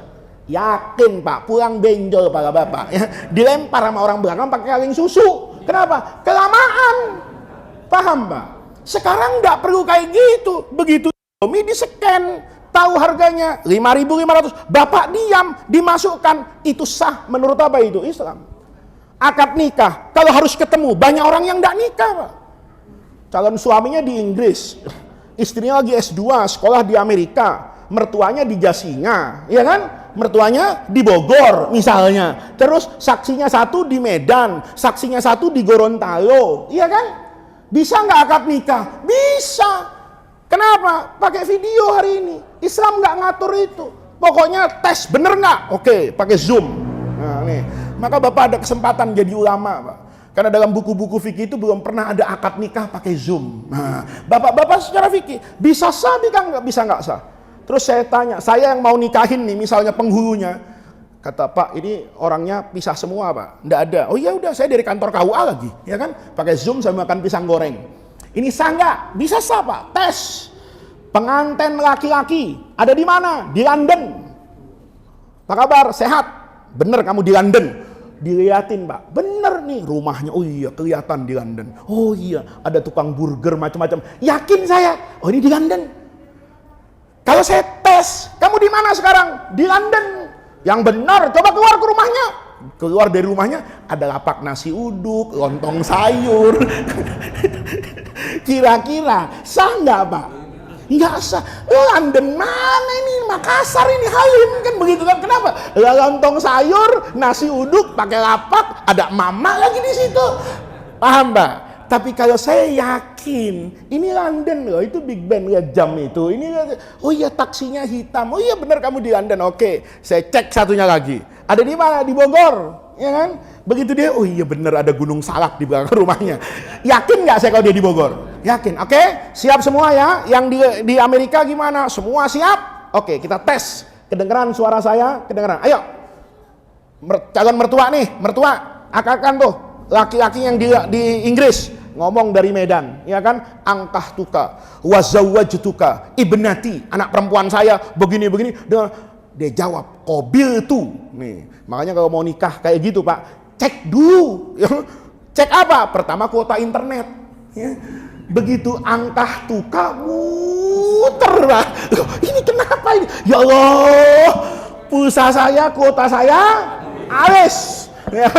Yakin Pak, pulang benjol para bapak ya, dilempar sama orang belakang pakai kaleng susu. Kenapa? Kelamaan. Paham Pak? Sekarang nggak perlu kayak gitu. Begitu Indomie di-scan, tahu harganya 5.500, Bapak diam, dimasukkan. Itu sah menurut apa itu? Islam. Akad nikah, kalau harus ketemu, banyak orang yang nggak nikah Pak. Calon suaminya di Inggris, istrinya lagi S2, sekolah di Amerika, mertuanya di Jasinga, ya kan? Mertuanya di Bogor misalnya. Terus saksinya satu di Medan, saksinya satu di Gorontalo, iya kan? Bisa nggak akad nikah? Bisa. Kenapa? Pakai video hari ini. Islam nggak ngatur itu. Pokoknya tes bener nggak? Oke, pakai Zoom. Nah, nih. Maka Bapak ada kesempatan jadi ulama, Pak. Karena dalam buku-buku fikih itu belum pernah ada akad nikah pakai Zoom. Nah, Bapak-bapak secara fikih bisa sah, bisa nggak sah? Terus saya tanya, saya yang mau nikahin nih, misalnya penghulunya, kata Pak, ini orangnya pisah semua Pak, nggak ada. Oh iya udah, saya dari kantor KUA lagi, ya kan? Pakai Zoom saya makan pisang goreng. Ini sah nggak? Bisa sah Pak. Tes. Pengantin laki-laki ada di mana? Di London. Apa kabar? Sehat? Bener kamu di London? Diliatin Pak, bener nih rumahnya. Oh iya kelihatan di London. Oh iya ada tukang burger macam-macam. Yakin saya. Oh ini di London. Kalau saya tes, kamu di mana sekarang? Di London. Yang benar, coba keluar ke rumahnya. Keluar dari rumahnya, ada lapak nasi uduk, lontong sayur. Kira-kira sah nggak Pak? Nggak sah. London mana ini? Makassar ini, Halim kan begitu kan? Kenapa? Lontong sayur, nasi uduk, pakai lapak, ada mama lagi di situ. Paham Pak? Tapi kalau saya yakin, ini London loh, itu Big Ben, lihat jam itu. Ini, oh iya taksinya hitam, oh iya benar kamu di London, oke. Saya cek satunya lagi, ada di mana? Di Bogor, ya kan? Begitu dia, oh iya benar ada Gunung Salak di belakang rumahnya. Yakin nggak saya kalau dia di Bogor? Yakin, oke? Siap semua ya? Yang di Amerika gimana? Semua siap? Oke, kita tes. Kedengeran suara saya? Kedengeran. Ayo, calon mertua nih, mertua, akan tuh. Laki-laki yang di Inggris, ngomong dari Medan, ya kan? Angkah tuka, wazawwajtuka ibnati, anak perempuan saya begini-begini. Dia jawab, qabil tuh. Nih, makanya kalau mau nikah kayak gitu Pak, cek dulu. Cek apa? Pertama kuota internet. Ya. Begitu angkah tuka, muter Pak. Ini kenapa ini? Ya Allah, pulsa saya, kuota saya habis. Ya.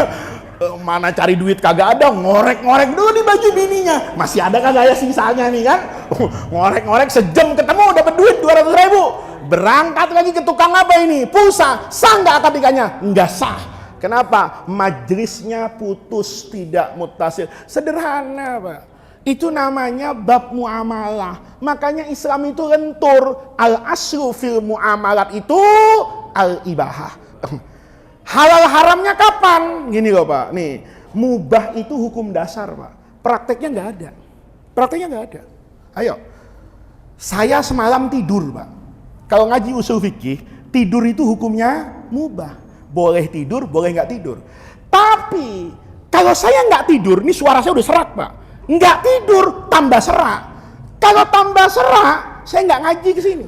Mana cari duit kagak ada, ngorek-ngorek dulu di baju bininya, masih ada kagak ya sisanya nih kan. Ngorek-ngorek sejam ketemu dapat duit 200.000, berangkat lagi ke tukang apa ini, pulsa, sah nggak akad nikahnya? Nggak sah. Kenapa? Majelisnya putus, tidak mutasil. Sederhana Pak, itu namanya bab muamalah. Makanya Islam itu lentur, al aslu fil muamalat itu al ibahah. Halal haramnya kapan? Gini loh Pak, nih mubah itu hukum dasar Pak, prakteknya nggak ada, prakteknya nggak ada. Ayo, saya semalam tidur Pak. Kalau ngaji usul fikih, tidur itu hukumnya mubah, boleh tidur, boleh nggak tidur. Tapi kalau saya nggak tidur, ini suara saya udah serak Pak, nggak tidur tambah serak. Kalau tambah serak, saya nggak ngaji ke sini.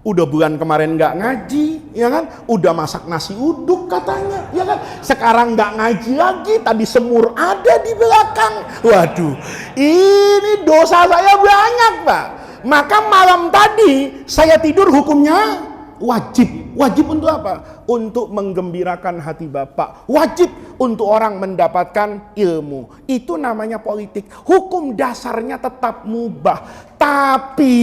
Udah bulan kemarin nggak ngaji, ya kan? Udah masak nasi uduk katanya, ya kan? Sekarang nggak ngaji lagi, tadi semur ada di belakang. Waduh, ini dosa saya banyak Pak. Maka malam tadi saya tidur hukumnya wajib. Wajib untuk apa? Untuk menggembirakan hati Bapak. Wajib untuk orang mendapatkan ilmu. Itu namanya politik. Hukum dasarnya tetap mubah. Tapi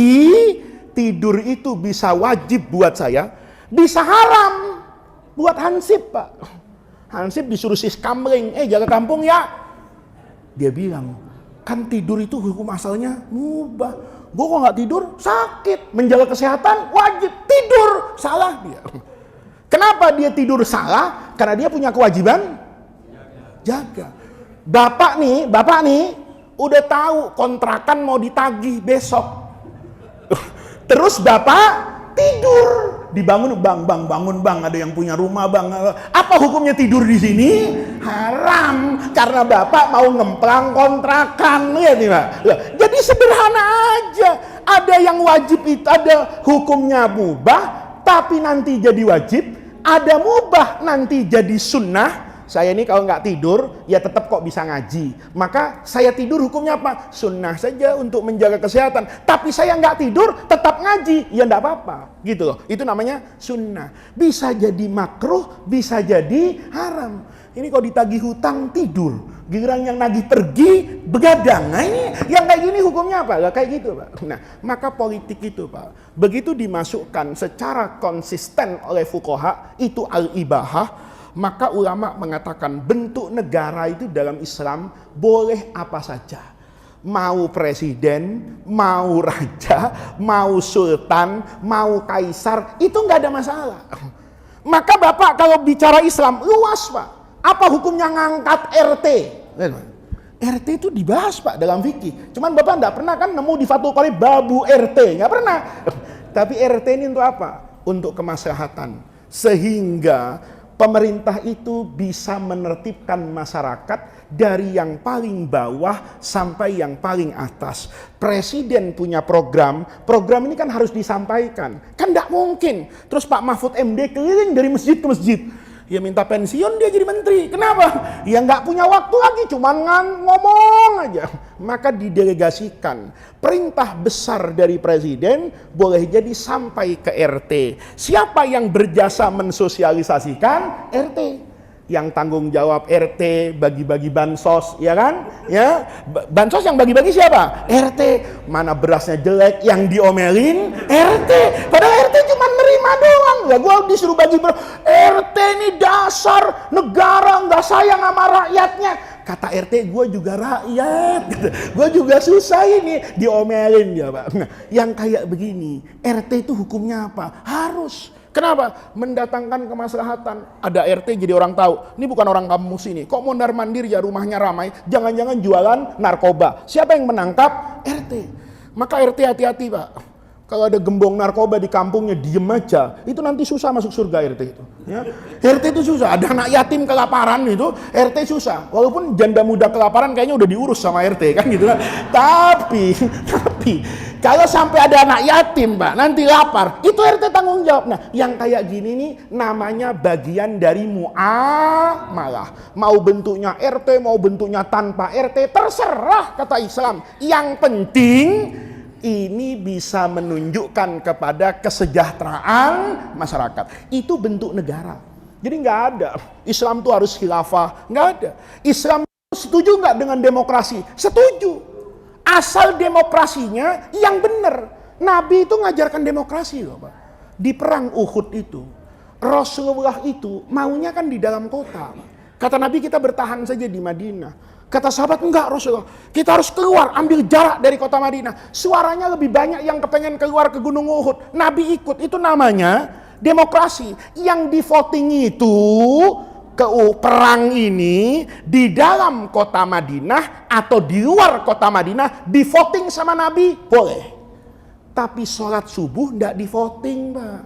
tidur itu bisa wajib buat saya, bisa haram buat Hansip Pak. Hansip disuruh siskamling, jaga kampung ya. Dia bilang, kan tidur itu hukum asalnya mubah. Gue kok nggak tidur sakit, menjaga kesehatan wajib, tidur salah dia. Kenapa dia tidur salah? Karena dia punya kewajiban jaga. Bapak nih udah tahu kontrakan mau ditagih besok. Terus Bapak tidur, dibangun bang, bangun bang, ada yang punya rumah bang. Apa hukumnya tidur di sini? Haram, karena Bapak mau ngemplang kontrakan, ya nih Pak. Jadi sederhana aja. Ada yang wajib itu, ada hukumnya mubah, tapi nanti jadi wajib. Ada mubah nanti jadi sunnah. Saya ini kalau nggak tidur, ya tetap kok bisa ngaji. Maka saya tidur hukumnya apa? Sunnah saja untuk menjaga kesehatan. Tapi saya nggak tidur, tetap ngaji. Ya nggak apa-apa. Gitu loh. Itu namanya sunnah. Bisa jadi makruh, bisa jadi haram. Ini kalau ditagih hutang, tidur. Giliran yang nagih pergi, begadang. Nah ini, yang kayak gini hukumnya apa? Gak kayak gitu Pak. Nah, maka politik itu Pak, begitu dimasukkan secara konsisten oleh fuqaha, itu al-ibahah. Maka ulama mengatakan bentuk negara itu dalam Islam boleh apa saja. Mau presiden, mau raja, mau sultan, mau kaisar, itu nggak ada masalah. Maka Bapak kalau bicara Islam luas Pak. Apa hukumnya ngangkat RT? RT itu dibahas Pak dalam fikih. Cuman Bapak nggak pernah kan nemu di Fathul Qorib babu RT, nggak pernah. Tapi RT ini untuk apa? Untuk kemaslahatan. Sehingga pemerintah itu bisa menertibkan masyarakat dari yang paling bawah sampai yang paling atas. Presiden punya program ini kan harus disampaikan. Kan tidak mungkin. Terus Pak Mahfud MD keliling dari masjid ke masjid. Ya minta pensiun dia jadi menteri. Kenapa? Ya nggak punya waktu lagi, cuman ngomong aja. Maka didelegasikan. Perintah besar dari presiden boleh jadi sampai ke RT. Siapa yang berjasa mensosialisasikan? RT. Yang tanggung jawab RT, bagi-bagi bansos, ya kan? Ya, bansos yang bagi-bagi siapa? RT. Mana berasnya jelek, yang diomelin RT. Padahal RT cuma nerima doang. Lah gua disuruh bagi RT ini dasar negara nggak sayang sama rakyatnya. Kata RT, gue juga rakyat, gue juga susah ini, diomelin dia Pak. Nah, yang kayak begini, RT itu hukumnya apa? Harus. Kenapa? Mendatangkan kemaslahatan. Ada RT jadi orang tahu, ini bukan orang kampung sini. Kok mondar mandir ya rumahnya ramai, jangan-jangan jualan narkoba. Siapa yang menangkap? RT. Maka RT hati-hati Pak. Kalau ada gembong narkoba di kampungnya diem aja, itu nanti susah masuk surga RT itu. Ya. RT itu susah. Ada anak yatim kelaparan itu, RT susah. Walaupun janda muda kelaparan kayaknya udah diurus sama RT kan gitu kan. Tapi kalau sampai ada anak yatim, Pak, nanti lapar, itu RT tanggung jawab. Nah, yang kayak gini nih namanya bagian dari muamalah. Mau bentuknya RT, mau bentuknya tanpa RT, terserah kata Islam. Yang penting ini bisa menunjukkan kepada kesejahteraan masyarakat. Itu bentuk negara. Jadi nggak ada Islam tuh harus khilafah, nggak ada. Islam setuju nggak dengan demokrasi? Setuju. Asal demokrasinya yang benar. Nabi itu ngajarkan demokrasi loh, Pak. Di perang Uhud itu, Rasulullah itu maunya kan di dalam kota. Kata Nabi, kita bertahan saja di Madinah. Kata sahabat, enggak Rasulullah, kita harus keluar, ambil jarak dari kota Madinah. Suaranya lebih banyak yang kepengen keluar ke Gunung Uhud. Nabi ikut, itu namanya demokrasi. Yang di voting itu, perang ini di dalam kota Madinah atau di luar kota Madinah, di voting sama Nabi, boleh. Tapi sholat subuh enggak di voting, Pak.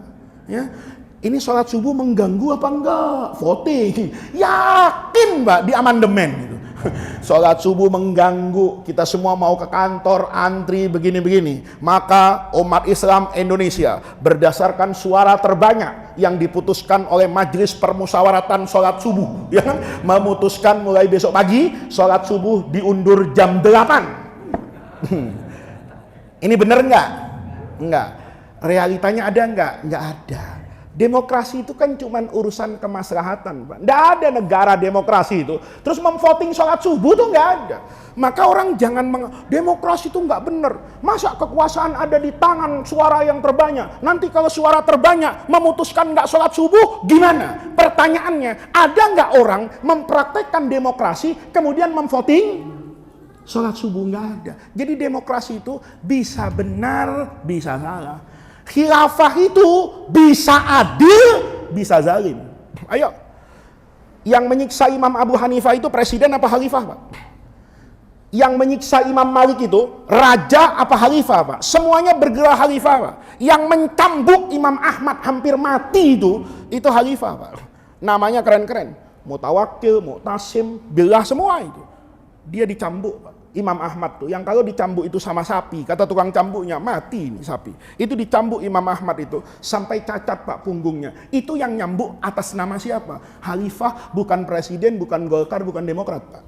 Ya. Ini sholat subuh mengganggu apa enggak? Voting. Yakin, Mbak, di amandemen gitu. Sholat subuh mengganggu, kita semua mau ke kantor, antri begini-begini. Maka umat Islam Indonesia berdasarkan suara terbanyak yang diputuskan oleh Majelis Permusyawaratan Sholat Subuh, ya kan? Memutuskan mulai besok pagi sholat subuh diundur jam 8. Ini benar enggak? Enggak. Realitanya ada enggak? Enggak ada. Demokrasi itu kan cuma urusan kemaslahatan, Pak. Nggak ada negara demokrasi itu terus memvoting sholat subuh tuh nggak ada. Maka orang jangan demokrasi itu nggak benar. Masa kekuasaan ada di tangan suara yang terbanyak? Nanti kalau suara terbanyak memutuskan nggak sholat subuh, gimana? Pertanyaannya, ada nggak orang mempraktekkan demokrasi kemudian memvoting sholat subuh? Nggak ada. Jadi demokrasi itu bisa benar, bisa salah. Khilafah itu bisa adil, bisa zalim. Ayo, yang menyiksa Imam Abu Hanifah itu presiden apa khalifah, Pak? Yang menyiksa Imam Malik itu raja apa khalifah, Pak? Semuanya bergerak khalifah, Pak. Yang mencambuk Imam Ahmad hampir mati itu khalifah, Pak. Namanya keren-keren. Mutawakkil, Mu'tasim, Billah, semua itu. Dia dicambuk, Pak. Imam Ahmad tuh, yang kalau dicambuk itu sama sapi, kata tukang cambuknya, mati ini sapi. Itu dicambuk Imam Ahmad itu sampai cacat, Pak, punggungnya. Itu yang nyambuk atas nama siapa? Khalifah, bukan presiden, bukan Golkar, bukan Demokrat, Pak.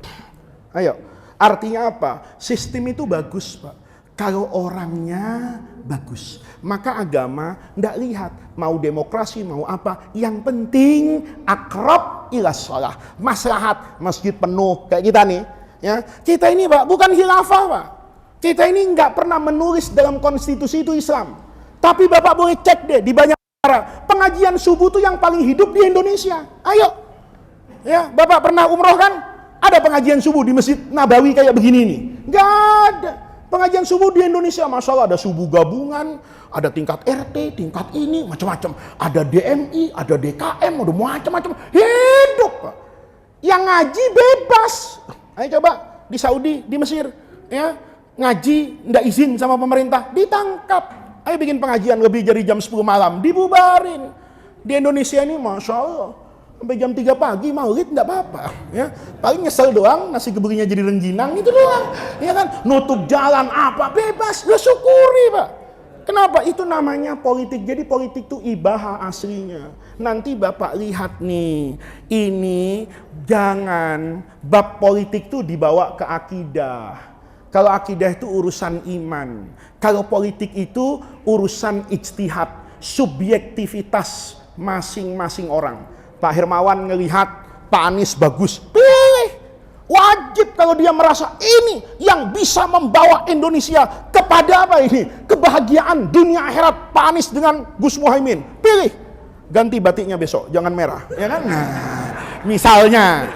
Ayo, artinya apa? Sistem itu bagus, Pak, kalau orangnya bagus. Maka agama ndak lihat mau demokrasi mau apa, yang penting akrab ilas shalah, maslahat, masjid penuh kayak kita nih. Ya, kita ini, Pak, bukan khilafah, Pak. Kita ini nggak pernah menulis dalam konstitusi itu Islam. Tapi Bapak boleh cek deh di banyak negara, pengajian subuh itu yang paling hidup di Indonesia. Ayo, ya, Bapak pernah umroh kan? Ada pengajian subuh di Masjid Nabawi kayak begini nih? Nggak ada. Pengajian subuh di Indonesia, masya Allah, ada subuh gabungan, ada tingkat RT, tingkat ini, macam-macam. Ada DMI, ada DKM, ada macam-macam. Hidup, Pak. Yang ngaji bebas. Ayo coba di Saudi, di Mesir, ya, ngaji ndak izin sama pemerintah, ditangkap. Ayo bikin pengajian lebih dari jam 10 malam, dibubarin. Di Indonesia ini, masya Allah, sampai jam 3 pagi maulid nggak apa-apa, ya. Paling nyesel doang, nasi keburinya jadi rengginang itu doang, ya kan. Nutup jalan apa bebas, lo syukuri, Pak. Kenapa? Itu namanya politik. Jadi politik itu ibaha aslinya. Nanti Bapak lihat nih, ini jangan bab politik itu dibawa ke akidah. Kalau akidah itu urusan iman. Kalau politik itu urusan ijtihad, subjektivitas masing-masing orang. Pak Hermawan ngelihat Pak Anies bagus, pilih. Wajib kalau dia merasa ini yang bisa membawa Indonesia kepada apa ini? Kebahagiaan dunia akhirat, Pak Anies dengan Gus Muhaimin. Pilih. Ganti batiknya besok, jangan merah, ya kan? Nah, misalnya.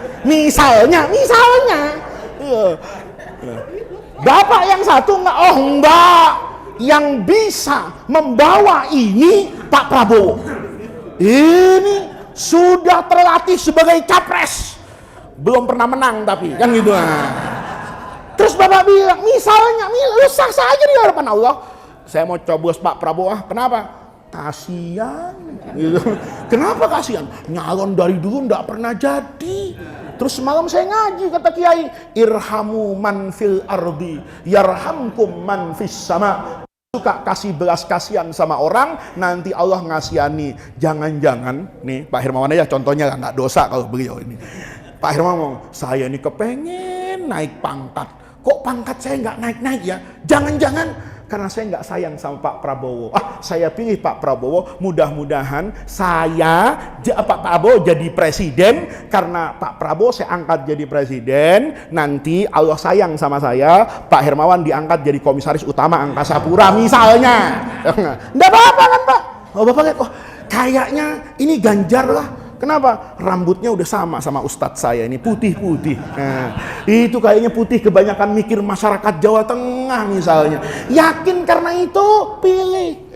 Bapak yang satu enggak. Yang bisa membawa ini Pak Prabowo. Ini sudah terlatih sebagai capres. Belum pernah menang tapi kan gitu. Terus Bapak bilang, misalnya sah saja di hadapan Allah. saya mau coblos Pak Prabowo. Kenapa? Kasihan gitu. Kenapa kasihan? Nyalon dari dulu nggak pernah jadi. Terus semalam saya ngaji, kata Kiai, irhamu man fil ardi yarhamkum man fis sama. Suka kasih belas kasihan sama orang, nanti Allah ngasihani. Jangan-jangan nih Pak Hermawan aja contohnya, nggak dosa kalau beliau ini. Pak Hermawan ngomong, saya ini kepengen naik pangkat, kok pangkat saya nggak naik-naik ya? Jangan-jangan karena saya nggak sayang sama Pak Prabowo. Saya pilih Pak Prabowo, mudah-mudahan Pak Prabowo jadi presiden. Karena Pak Prabowo saya angkat jadi presiden, nanti Allah sayang sama saya, Pak Hermawan diangkat jadi komisaris utama Angkasa Pura misalnya. Nggak apa-apa kan Pak? Oh Bapak lihat, oh kayaknya ini Ganjar lah. Kenapa? Rambutnya udah sama ustadz saya ini, putih-putih. Nah, itu kayaknya putih, kebanyakan mikir masyarakat Jawa Tengah misalnya. Yakin karena itu pilih.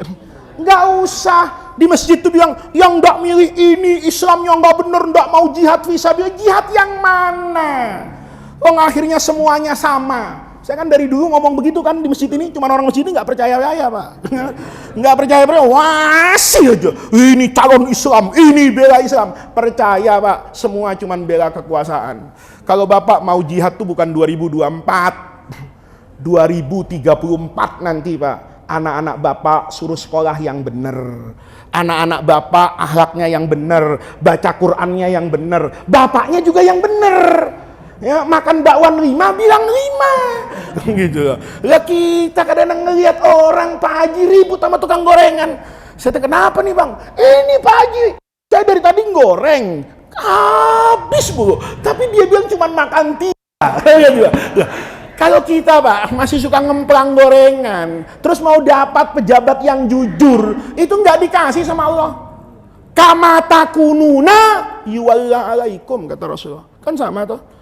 Nggak usah di masjid tuh bilang, yang nggak milih ini Islamnya nggak bener, nggak mau jihad fisabilillah. Jihad yang mana? Oh akhirnya semuanya sama. Saya kan dari dulu ngomong begitu kan di masjid ini, cuma orang masjid ini nggak percaya ya Pak. Nggak percaya, wasih aja. Ini calon Islam, ini bela Islam. Percaya Pak, semua cuma bela kekuasaan. Kalau Bapak mau jihad tuh bukan 2024, 2034 nanti Pak. Anak-anak Bapak suruh sekolah yang benar. Anak-anak Bapak akhlaknya yang benar, baca Qur'annya yang benar, bapaknya juga yang benar. Ya, makan bakwan 5, bilang 5 gitu loh. Lah kita kadang ngelihat orang Pak Haji ribut sama tukang gorengan. Saya tanya, kenapa nih Bang? Ini Pak Haji, saya dari tadi goreng habis Bu, tapi dia bilang cuma makan 3. Kalau kita Pak masih suka ngemplang gorengan, terus mau dapat pejabat yang jujur, itu nggak dikasih sama Allah. Kama takununa yuwalla alaikum, kata Rasulullah. Kan sama tuh.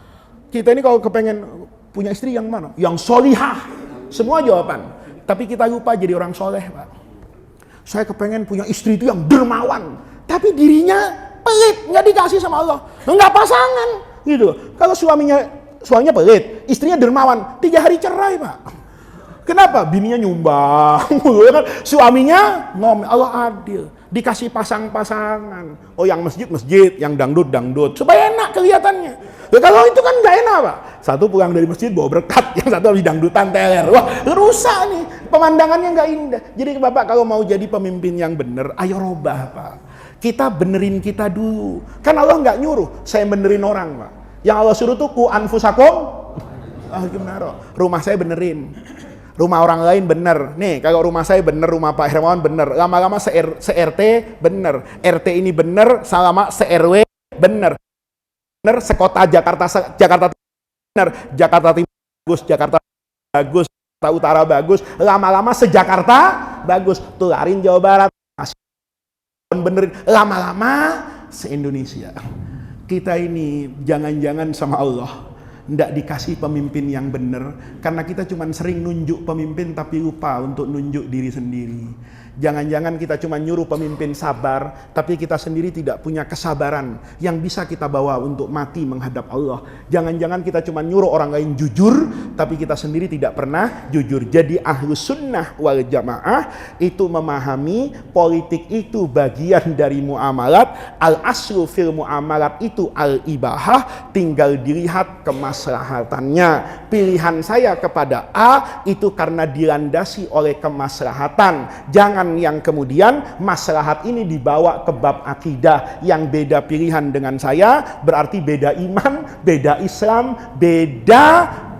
Kita ini kalau kepengen punya istri yang mana? Yang solihah. Semua jawaban. Tapi kita lupa jadi orang soleh Pak. Saya kepengen punya istri itu yang dermawan. Tapi dirinya pelit. Nggak dikasih sama Allah. Nggak pasangan. Gitu. Kalau suaminya pelit, istrinya dermawan, 3 hari cerai Pak. Kenapa? Bininya nyumbang. Suaminya ngomel. Allah adil. Dikasih pasang-pasangan. Oh yang masjid, yang dangdut. Supaya enak kelihatannya. Ya, kalau itu kan nggak enak Pak. Satu pulang dari masjid bawa berkat, yang satu habis dangdutan teler. Wah rusak nih, pemandangannya nggak indah. Jadi Bapak kalau mau jadi pemimpin yang benar, ayo robah Pak. Kita benerin kita dulu. Kan Allah nggak nyuruh saya benerin orang Pak. Yang Allah suruh tuh ku anfusakum. Gimana? Rumah saya benerin. Rumah orang lain bener. Nih kalau rumah saya bener, rumah Pak Hermawan bener. Lama-lama se-RT bener. RT ini bener, selama se-RW bener. Bener, sekota Jakarta bener, Jakarta Timur bagus, Jakarta bagus, Jakarta Utara bagus, lama-lama se-Jakarta bagus, tularin Jawa Barat, benerin, lama-lama se-Indonesia. Kita ini jangan-jangan sama Allah ndak dikasih pemimpin yang benar, karena kita cuma sering nunjuk pemimpin tapi lupa untuk nunjuk diri sendiri. Jangan-jangan kita cuma nyuruh pemimpin sabar, tapi kita sendiri tidak punya kesabaran yang bisa kita bawa untuk mati menghadap Allah. Jangan-jangan kita cuma nyuruh orang lain jujur, tapi kita sendiri tidak pernah jujur. Jadi ahlus sunnah wal jamaah itu memahami politik itu bagian dari muamalat. Al aslu fil muamalat itu al ibahah, tinggal dilihat kemaslahatannya. Pilihan saya kepada A itu karena dilandasi oleh kemaslahatan. Jangan yang kemudian maslahat ini dibawa ke bab akidah, yang beda pilihan dengan saya berarti beda iman, beda Islam, beda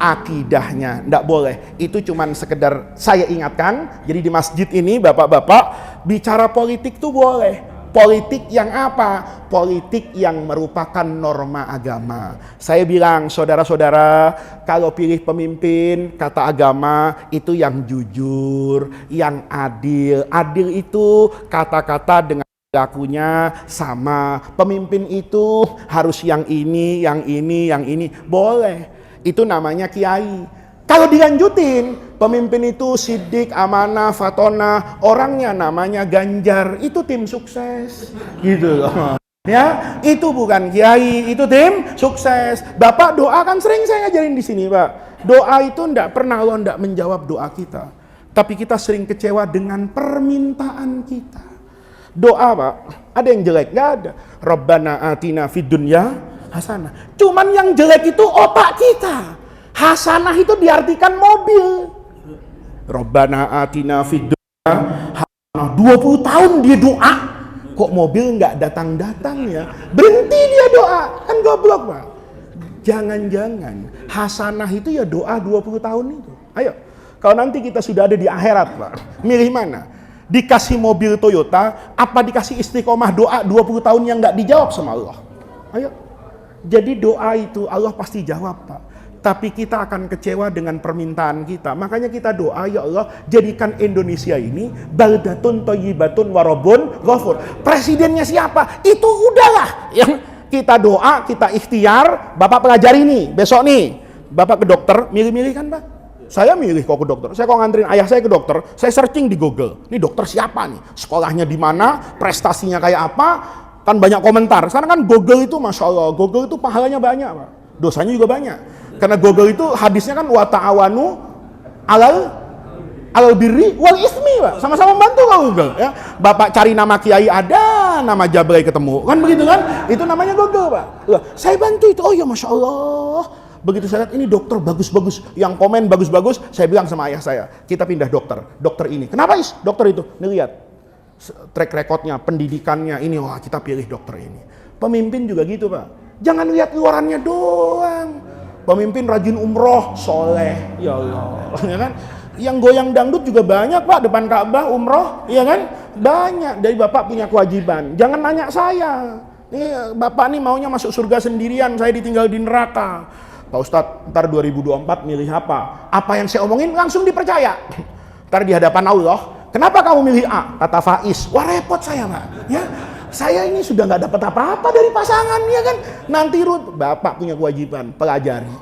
akidahnya. Tidak boleh. Itu cuman sekedar saya ingatkan. Jadi di masjid ini bapak-bapak bicara politik tuh boleh. Politik yang apa? Politik yang merupakan norma agama. Saya bilang, saudara-saudara, kalau pilih pemimpin, kata agama, itu yang jujur, yang adil. Adil itu kata-kata dengan lakunya sama. Pemimpin itu harus yang ini, yang ini, yang ini. Boleh. Itu namanya kiai. Kalau dilanjutin, pemimpin itu sidik, amanah, fatona, orangnya namanya Ganjar, itu tim sukses, gitu loh. Ya, itu bukan kiai, itu tim sukses. Bapak doa kan sering saya ngajarin di sini, Pak. Doa itu ndak pernah Allah ndak menjawab doa kita. Tapi kita sering kecewa dengan permintaan kita. Doa Pak, ada yang jelek? Nggak ada. Rabbana atina fid dunya hasanah. Cuman yang jelek itu otak kita. Hasanah itu diartikan mobil. Rabbana atina fid dunya hasanah. 20 tahun dia doa, kok mobil nggak datang-datang ya? Berhenti dia doa, kan goblok Pak. Jangan-jangan hasanah itu ya doa 20 tahun itu. Ayo, kalau nanti kita sudah ada di akhirat Pak, milih mana? Dikasih mobil Toyota, apa dikasih istiqomah doa 20 tahun yang nggak dijawab sama Allah? Ayo. Jadi doa itu Allah pasti jawab Pak. Tapi kita akan kecewa dengan permintaan kita. Makanya kita doa, ya Allah, jadikan Indonesia ini baldatun thayyibatun warabun ghafur. Presidennya siapa? Itu udahlah. Yang kita doa, kita ikhtiar, Bapak pelajari nih, besok nih, Bapak ke dokter, milih-milih kan Pak? Saya milih kok ke dokter. Saya kok nganterin ayah saya ke dokter, saya searching di Google. Ini dokter siapa nih? Sekolahnya di mana? Prestasinya kayak apa? Kan banyak komentar. Sekarang kan Google itu, Masya Allah, Google itu pahalanya banyak Pak. Dosanya juga banyak. Karena Google itu hadisnya kan wa ta'awanu alal birri wal ismi Pak. Sama-sama membantu kalau Google ya. Bapak cari nama kiai ada, nama Jablay ketemu. Kan begitu kan? Itu namanya Google Pak. Loh, saya bantu itu. Oh ya Masya Allah. Begitu saya lihat ini dokter bagus-bagus, yang komen bagus-bagus, saya bilang sama ayah saya, kita pindah dokter. Dokter ini. Kenapa Is? Dokter itu. Nih lihat. Track recordnya, pendidikannya ini, wah kita pilih dokter ini. Pemimpin juga gitu Pak. Jangan lihat luarannya doang. Pemimpin rajin umroh, soleh, ya Allah, ya kan? Yang goyang dangdut juga banyak Pak, depan Ka'bah umroh, ya kan? Banyak. Dari Bapak punya kewajiban. Jangan nanya saya. Nih Bapak nih maunya masuk surga sendirian, saya ditinggal di neraka. Pak Ustadz, ntar 2024 milih apa? Apa yang saya omongin langsung dipercaya. Ntar di hadapan Allah, kenapa kamu milih A? Kata Faiz, wah repot saya Pak. Ya. Saya ini sudah nggak dapat apa-apa dari pasangan, ya kan? Nanti Bapak punya kewajiban, pelajari.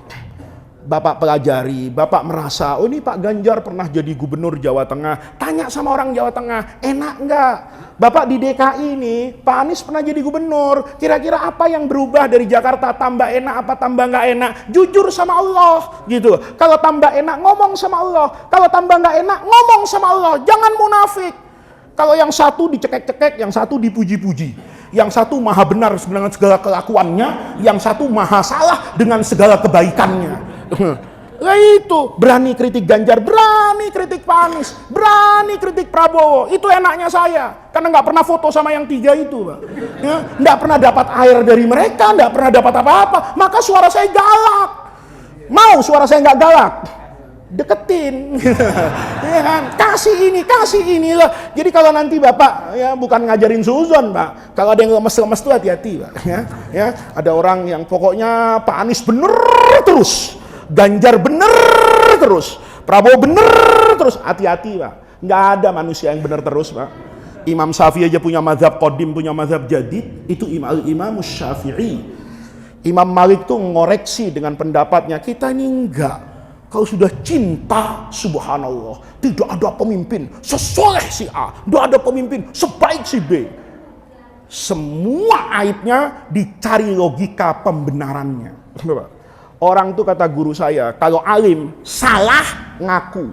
Bapak pelajari, Bapak merasa, oh ini Pak Ganjar pernah jadi gubernur Jawa Tengah. Tanya sama orang Jawa Tengah, enak nggak? Bapak di DKI ini, Pak Anies pernah jadi gubernur. Kira-kira apa yang berubah dari Jakarta? Tambah enak apa tambah nggak enak? Jujur sama Allah, gitu. Kalau tambah enak, ngomong sama Allah. Kalau tambah nggak enak, ngomong sama Allah. Jangan munafik. Kalau yang satu dicekek-cekek, yang satu dipuji-puji. Yang satu maha benar dengan segala kelakuannya, yang satu maha salah dengan segala kebaikannya. Nah itu, berani kritik Ganjar, berani kritik Pak Anies, berani kritik Prabowo. Itu enaknya saya, karena nggak pernah foto sama yang tiga itu Pak. Ya, nggak pernah dapat air dari mereka, nggak pernah dapat apa-apa. Maka suara saya galak. Mau suara saya nggak galak? Deketin, ya kan? Kasih ini lah. Jadi kalau nanti Bapak ya bukan ngajarin suzon Pak. Kalau ada yang lemes-lemes tuh hati-hati Pak. Ya, ada orang yang pokoknya Pak Anies bener terus, Ganjar bener terus, Prabowo bener terus. Hati-hati Pak. Nggak ada manusia yang bener terus Pak. Imam Syafi'i aja punya mazhab qadim, punya mazhab jadid. Itu Imam Syafi'i. Imam Malik tuh ngoreksi dengan pendapatnya. Kita ini enggak. Kalau sudah cinta, subhanallah, tidak ada pemimpin sesoleh si A, tidak ada pemimpin sebaik si B. Semua aibnya dicari logika pembenarannya. Orang tuh kata guru saya, kalau alim salah ngaku,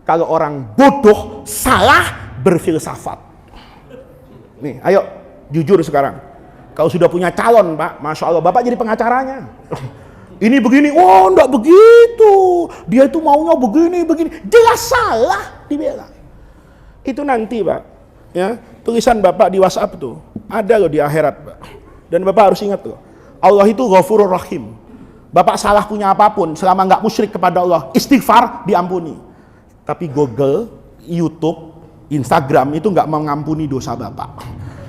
kalau orang bodoh salah berfilsafat. Nih, ayo jujur sekarang. Kalau sudah punya calon Pak, Masya Allah, Bapak jadi pengacaranya. Ini begini, oh enggak begitu. Dia itu maunya begini. Jelas salah dibela. Itu nanti Pak, ya tulisan Bapak di WhatsApp tuh ada loh di akhirat Pak. Dan Bapak harus ingat tuh, Allah itu Ghafurur Rahim. Bapak salah punya apapun, selama nggak musyrik kepada Allah, istighfar diampuni. Tapi Google, YouTube, Instagram itu nggak mengampuni dosa Bapak.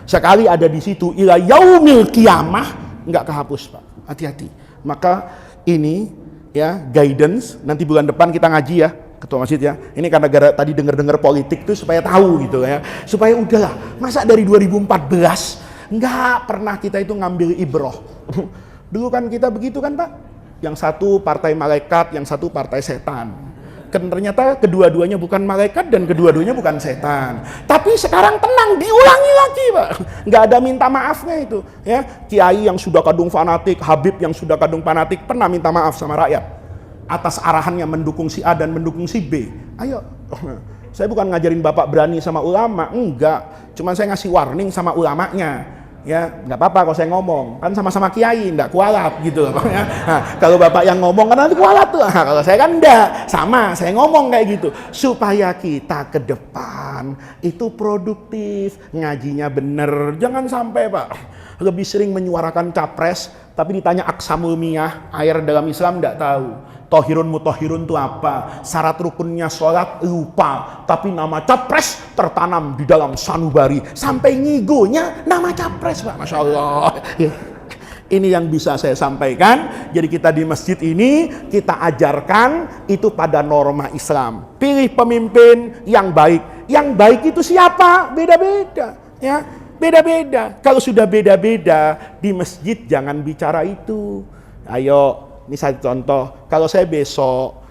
Sekali ada di situ, ila yaumil qiyamah nggak kehapus Pak. Hati-hati. Maka ini ya guidance, nanti bulan depan kita ngaji ya ketua masjid ya. Ini karena tadi dengar politik tuh supaya tahu gitu ya. Supaya udahlah, masa dari 2014 nggak pernah kita itu ngambil ibroh. Dulu kan kita begitu kan Pak. Yang satu partai malaikat, yang satu partai setan. Kan ternyata kedua-duanya bukan malaikat dan kedua-duanya bukan setan. Tapi sekarang tenang, diulangi lagi Pak. Nggak ada minta maafnya itu. Ya, kiai yang sudah kadung fanatik, Habib yang sudah kadung fanatik pernah minta maaf sama rakyat atas arahannya mendukung si A dan mendukung si B. Ayo Saya bukan ngajarin Bapak berani sama ulama, enggak. Cuman saya ngasih warning sama ulamanya. Ya, nggak apa-apa kalau saya ngomong, kan sama-sama kiai, nggak kualat gitu loh. Ya. Nah, kalau Bapak yang ngomong kan nanti kualat tuh. Nah, kalau saya kan enggak, sama, saya ngomong kayak gitu supaya kita ke depan itu produktif, ngajinya bener. Jangan sampai Pak lebih sering menyuarakan capres, tapi ditanya aksamul miyah, air dalam Islam nggak tahu. Tohirun mutohirun itu apa? Syarat rukunnya sholat lupa, tapi nama capres tertanam di dalam sanubari. Sampai ngigonya nama capres, Pak. Masya Allah. Ini yang bisa saya sampaikan. Jadi kita di masjid ini, kita ajarkan itu pada norma Islam. Pilih pemimpin yang baik. Yang baik itu siapa? Beda-beda. Ya, beda-beda. Kalau sudah beda-beda, di masjid jangan bicara itu. Ayo. Ini satu contoh, kalau saya besok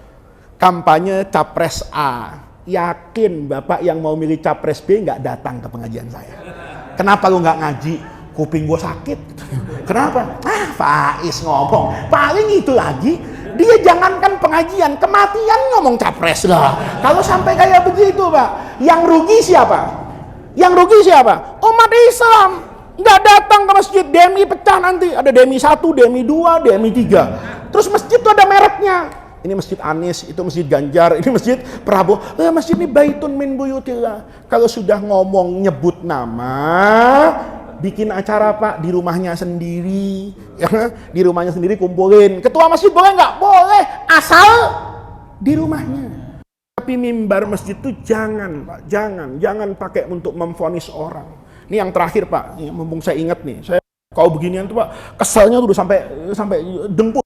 kampanye capres A, yakin Bapak yang mau milih capres B nggak datang ke pengajian saya. Kenapa lu nggak ngaji? Kuping gue sakit. Kenapa? Faiz ngomong, paling itu lagi, dia jangankan pengajian, kematian ngomong capres lah. Kalau sampai kayak begitu Pak, yang rugi siapa? Yang rugi siapa? Umat Islam. Nggak datang ke masjid, DMI pecah nanti. Ada DMI 1, DMI 2, DMI 3. Terus masjid itu ada mereknya. Ini masjid Anies, itu masjid Ganjar, ini masjid Prabowo. Masjid ini baitun min buyutillah. Kalau sudah ngomong nyebut nama, bikin acara Pak di rumahnya sendiri. Ya, di rumahnya sendiri kumpulin. Ketua masjid boleh nggak? Boleh, asal di rumahnya. Tapi mimbar masjid itu jangan Pak, jangan pakai untuk memvonis orang. Ini yang terakhir Pak, mumpung saya ingat nih, saya kalau beginian tuh Pak, keselnya tuh udah sampai dengkul.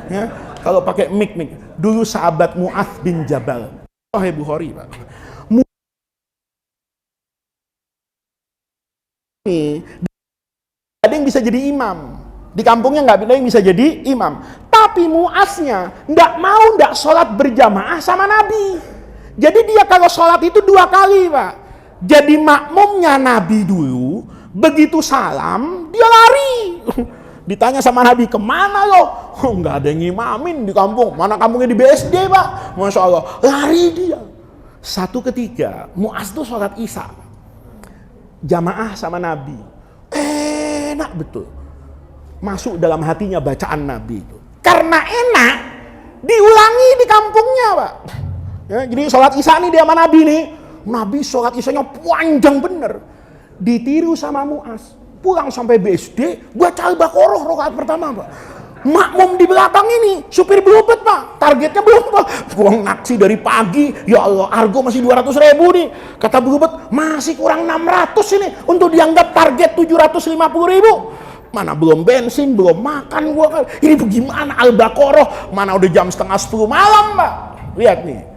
Ya, kalau pakai mic. Dulu sahabat Mu'adz bin Jabal, Sahih Bukhari Pak. Ada yang bisa jadi imam. Di kampungnya nggak ada yang bisa jadi imam. Tapi Mu'adznya nggak sholat berjamaah sama Nabi. Jadi dia kalau sholat itu 2 kali Pak. Jadi makmumnya Nabi dulu, begitu salam, dia lari. Ditanya sama Nabi, kemana lo? Nggak ada yang ngimamin di kampung. Mana kampungnya di BSD Pak? Masya Allah, lari dia. Satu ketika, Mu'adz tuh sholat Isya. Jamaah sama Nabi. Enak betul. Masuk dalam hatinya bacaan Nabi itu. Karena enak, diulangi di kampungnya Pak. Ya, jadi sholat Isya nih dia sama Nabi nih. Nabi sholat Isyanya panjang bener. Ditiru sama Mu'adz. Pulang sampai BSD, baca Al-Baqarah rakaat pertama Pak. Makmum di belakang ini, supir belubet Pak. Targetnya belum Pak. Gua ngaksi dari pagi, ya Allah, argo masih 200.000 nih. Kata belubet, masih kurang 600 ini. Untuk dianggap target 750.000. Mana belum bensin, belum makan gua. Ini bagaimana Al-Baqarah? Mana udah jam 9:30 malam Pak. Lihat nih.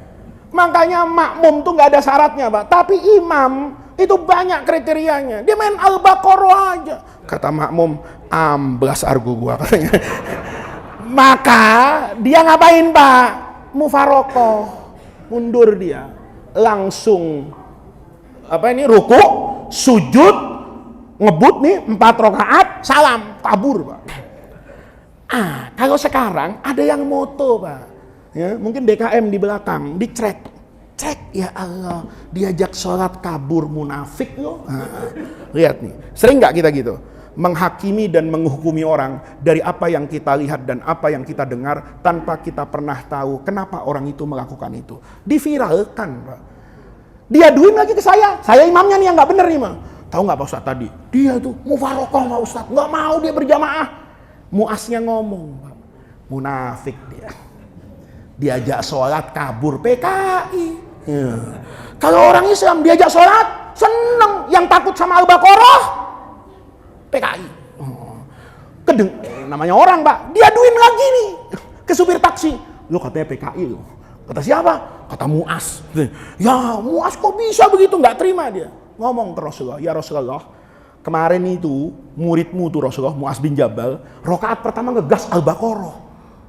Makanya makmum tuh nggak ada syaratnya Pak, tapi imam itu banyak kriterianya. Dia main Al-Baqarah aja. Kata makmum, amblas argo gua katanya. Maka dia ngapain Pak? Mufarokoh, mundur dia, langsung ruku, sujud, ngebut nih 4 rakaat, salam, kabur Pak. Kalau sekarang ada yang moto Pak. Ya, mungkin DKM di belakang, dicek, ya Allah, diajak sholat kabur munafik loh. Lihat nih, sering nggak kita gitu, menghakimi dan menghukumi orang dari apa yang kita lihat dan apa yang kita dengar tanpa kita pernah tahu kenapa orang itu melakukan itu. Diviralkan Pak. Diaduin lagi ke saya imamnya nih yang nggak bener nih Pak. Tahu nggak Pak Ustadz tadi? Dia tuh mufarokoh Pak Ustadz, nggak mau dia berjamaah. Mu'adznya ngomong Pak, munafik dia. Diajak sholat kabur PKI. Ya. Kalau orang Islam diajak sholat seneng, yang takut sama Al-Baqarah PKI. Namanya orang Pak, diaduin lagi nih ke supir taksi. Lo katanya PKI lo. Kata siapa? Kata Mu'adz. Ya Mu'adz kok bisa begitu? Nggak terima dia. Ngomong ke Rasulullah, ya Rasulullah, kemarin itu muridmu tuh Rasulullah, Mu'adz bin Jabal, rakaat pertama ngegas Al-Baqarah.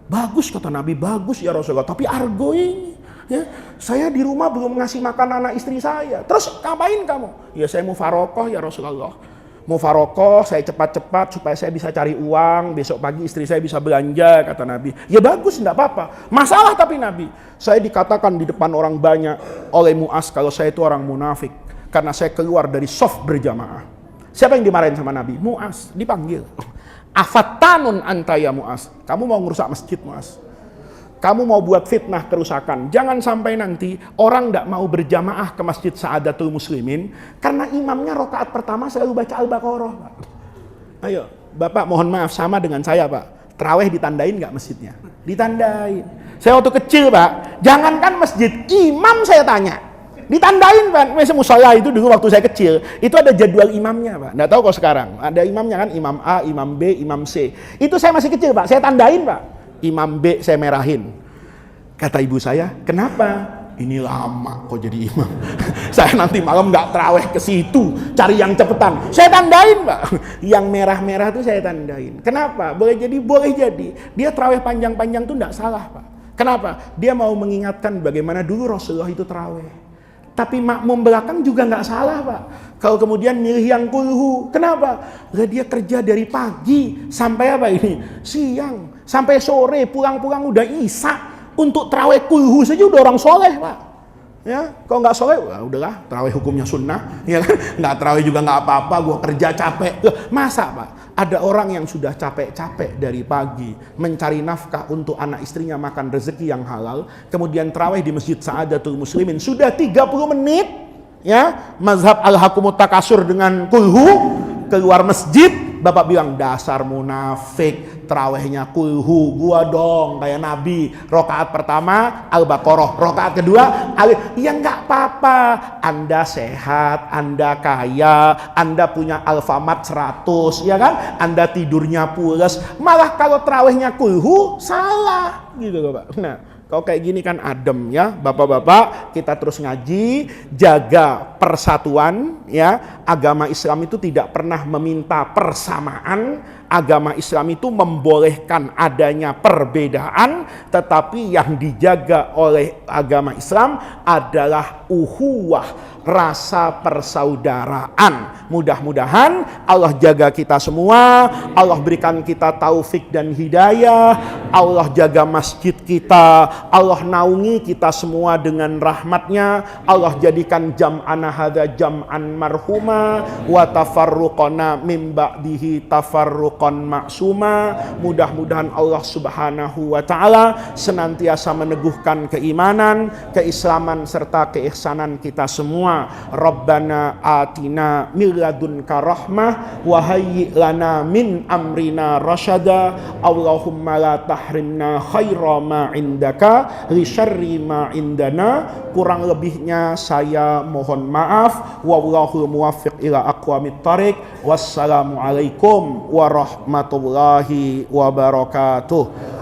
Bagus kata Nabi, bagus ya Rasulullah, tapi argo ini ya, saya di rumah belum ngasih makan anak istri saya. Terus ngapain kamu? Ya saya mufarokoh ya Rasulullah. mufarokoh, saya cepat-cepat supaya saya bisa cari uang, besok pagi istri saya bisa belanja, kata Nabi. Ya bagus, enggak apa-apa. Masalah tapi Nabi, saya dikatakan di depan orang banyak oleh Mu'az kalau saya itu orang munafik karena saya keluar dari shaf berjamaah. Siapa yang dimarahin sama Nabi? Mu'az, dipanggil. Afattanun anta ya Mu'az. Kamu mau ngerusak masjid Mu'az. Kamu mau buat fitnah kerusakan. Jangan sampai nanti orang tidak mau berjamaah ke Masjid Sa'adatul Muslimin karena imamnya rakaat pertama selalu baca Al-Baqarah. Ayo, Bapak mohon maaf sama dengan saya Pak. Tarawih ditandain nggak masjidnya? Ditandain. Saya waktu kecil Pak, jangankan masjid, imam saya tanya. Ditandain Pak, misalnya musola itu dulu waktu saya kecil, itu ada jadwal imamnya Pak. Nggak tahu kok sekarang, ada imamnya kan, imam A, imam B, imam C. Itu saya masih kecil Pak, saya tandain Pak. Imam B saya merahin. Kata ibu saya, kenapa? Ini lama kok jadi imam. Saya nanti malam nggak terawih ke situ, cari yang cepetan. Saya tandain Pak, yang merah-merah itu saya tandain. Kenapa? Boleh jadi. Dia terawih panjang-panjang itu nggak salah Pak. Kenapa? Dia mau mengingatkan bagaimana dulu Rasulullah itu terawih. Tapi makmum belakang juga nggak salah Pak. Kalau kemudian milih yang kulhu, kenapa? Dia kerja dari pagi sampai apa ini? Siang, sampai sore, pulang-pulang udah isya. Untuk terawih kulhu saja udah orang soleh Pak. Ya, kalau nggak soleh, udahlah, terawih hukumnya sunnah. Ya kan? Nggak terawih juga nggak apa-apa, gua kerja capek. Masa Pak? Ada orang yang sudah capek-capek dari pagi mencari nafkah untuk anak istrinya makan rezeki yang halal, kemudian terawih di Masjid Sa'adatul Muslimin sudah 30 menit, ya, mazhab al-hakumut takasur dengan kulhu, keluar masjid, Bapak bilang dasar munafik, terawihnya kulhu, gua dong kayak Nabi, rokaat pertama Al-Baqarah, rokaat kedua ya nggak apa-apa, Anda sehat, Anda kaya, Anda punya Alfamart 100, ya kan, Anda tidurnya pules, malah kalau terawihnya kulhu salah gitu loh Pak. Nah, kalau kayak gini kan adem ya, Bapak-bapak, kita terus ngaji, jaga persatuan ya. Agama Islam itu tidak pernah meminta persamaan. Agama Islam itu membolehkan adanya perbedaan, tetapi yang dijaga oleh agama Islam adalah uhuwah, rasa persaudaraan. Mudah-mudahan Allah jaga kita semua, Allah berikan kita taufik dan hidayah, Allah jaga masjid kita, Allah naungi kita semua dengan rahmatnya, Allah jadikan jam'ana hadza jam'an marhuma wa tafarruqana min ba'dihi tafarruqan maksuma. Mudah-mudahan Allah Subhanahu wa taala senantiasa meneguhkan keimanan, keislaman serta keihsanan kita semua. Rabbana atina min ladunka rahmah wa hayyi lana min amrina rasyada. Allahumma la tahrimna khaira ma indaka li syarri ma indana. Kurang lebihnya saya mohon maaf. Wallahu muwaffiq ila aqwamit thariq. Wassalamu alaikum warahmatullahi wabarakatuh.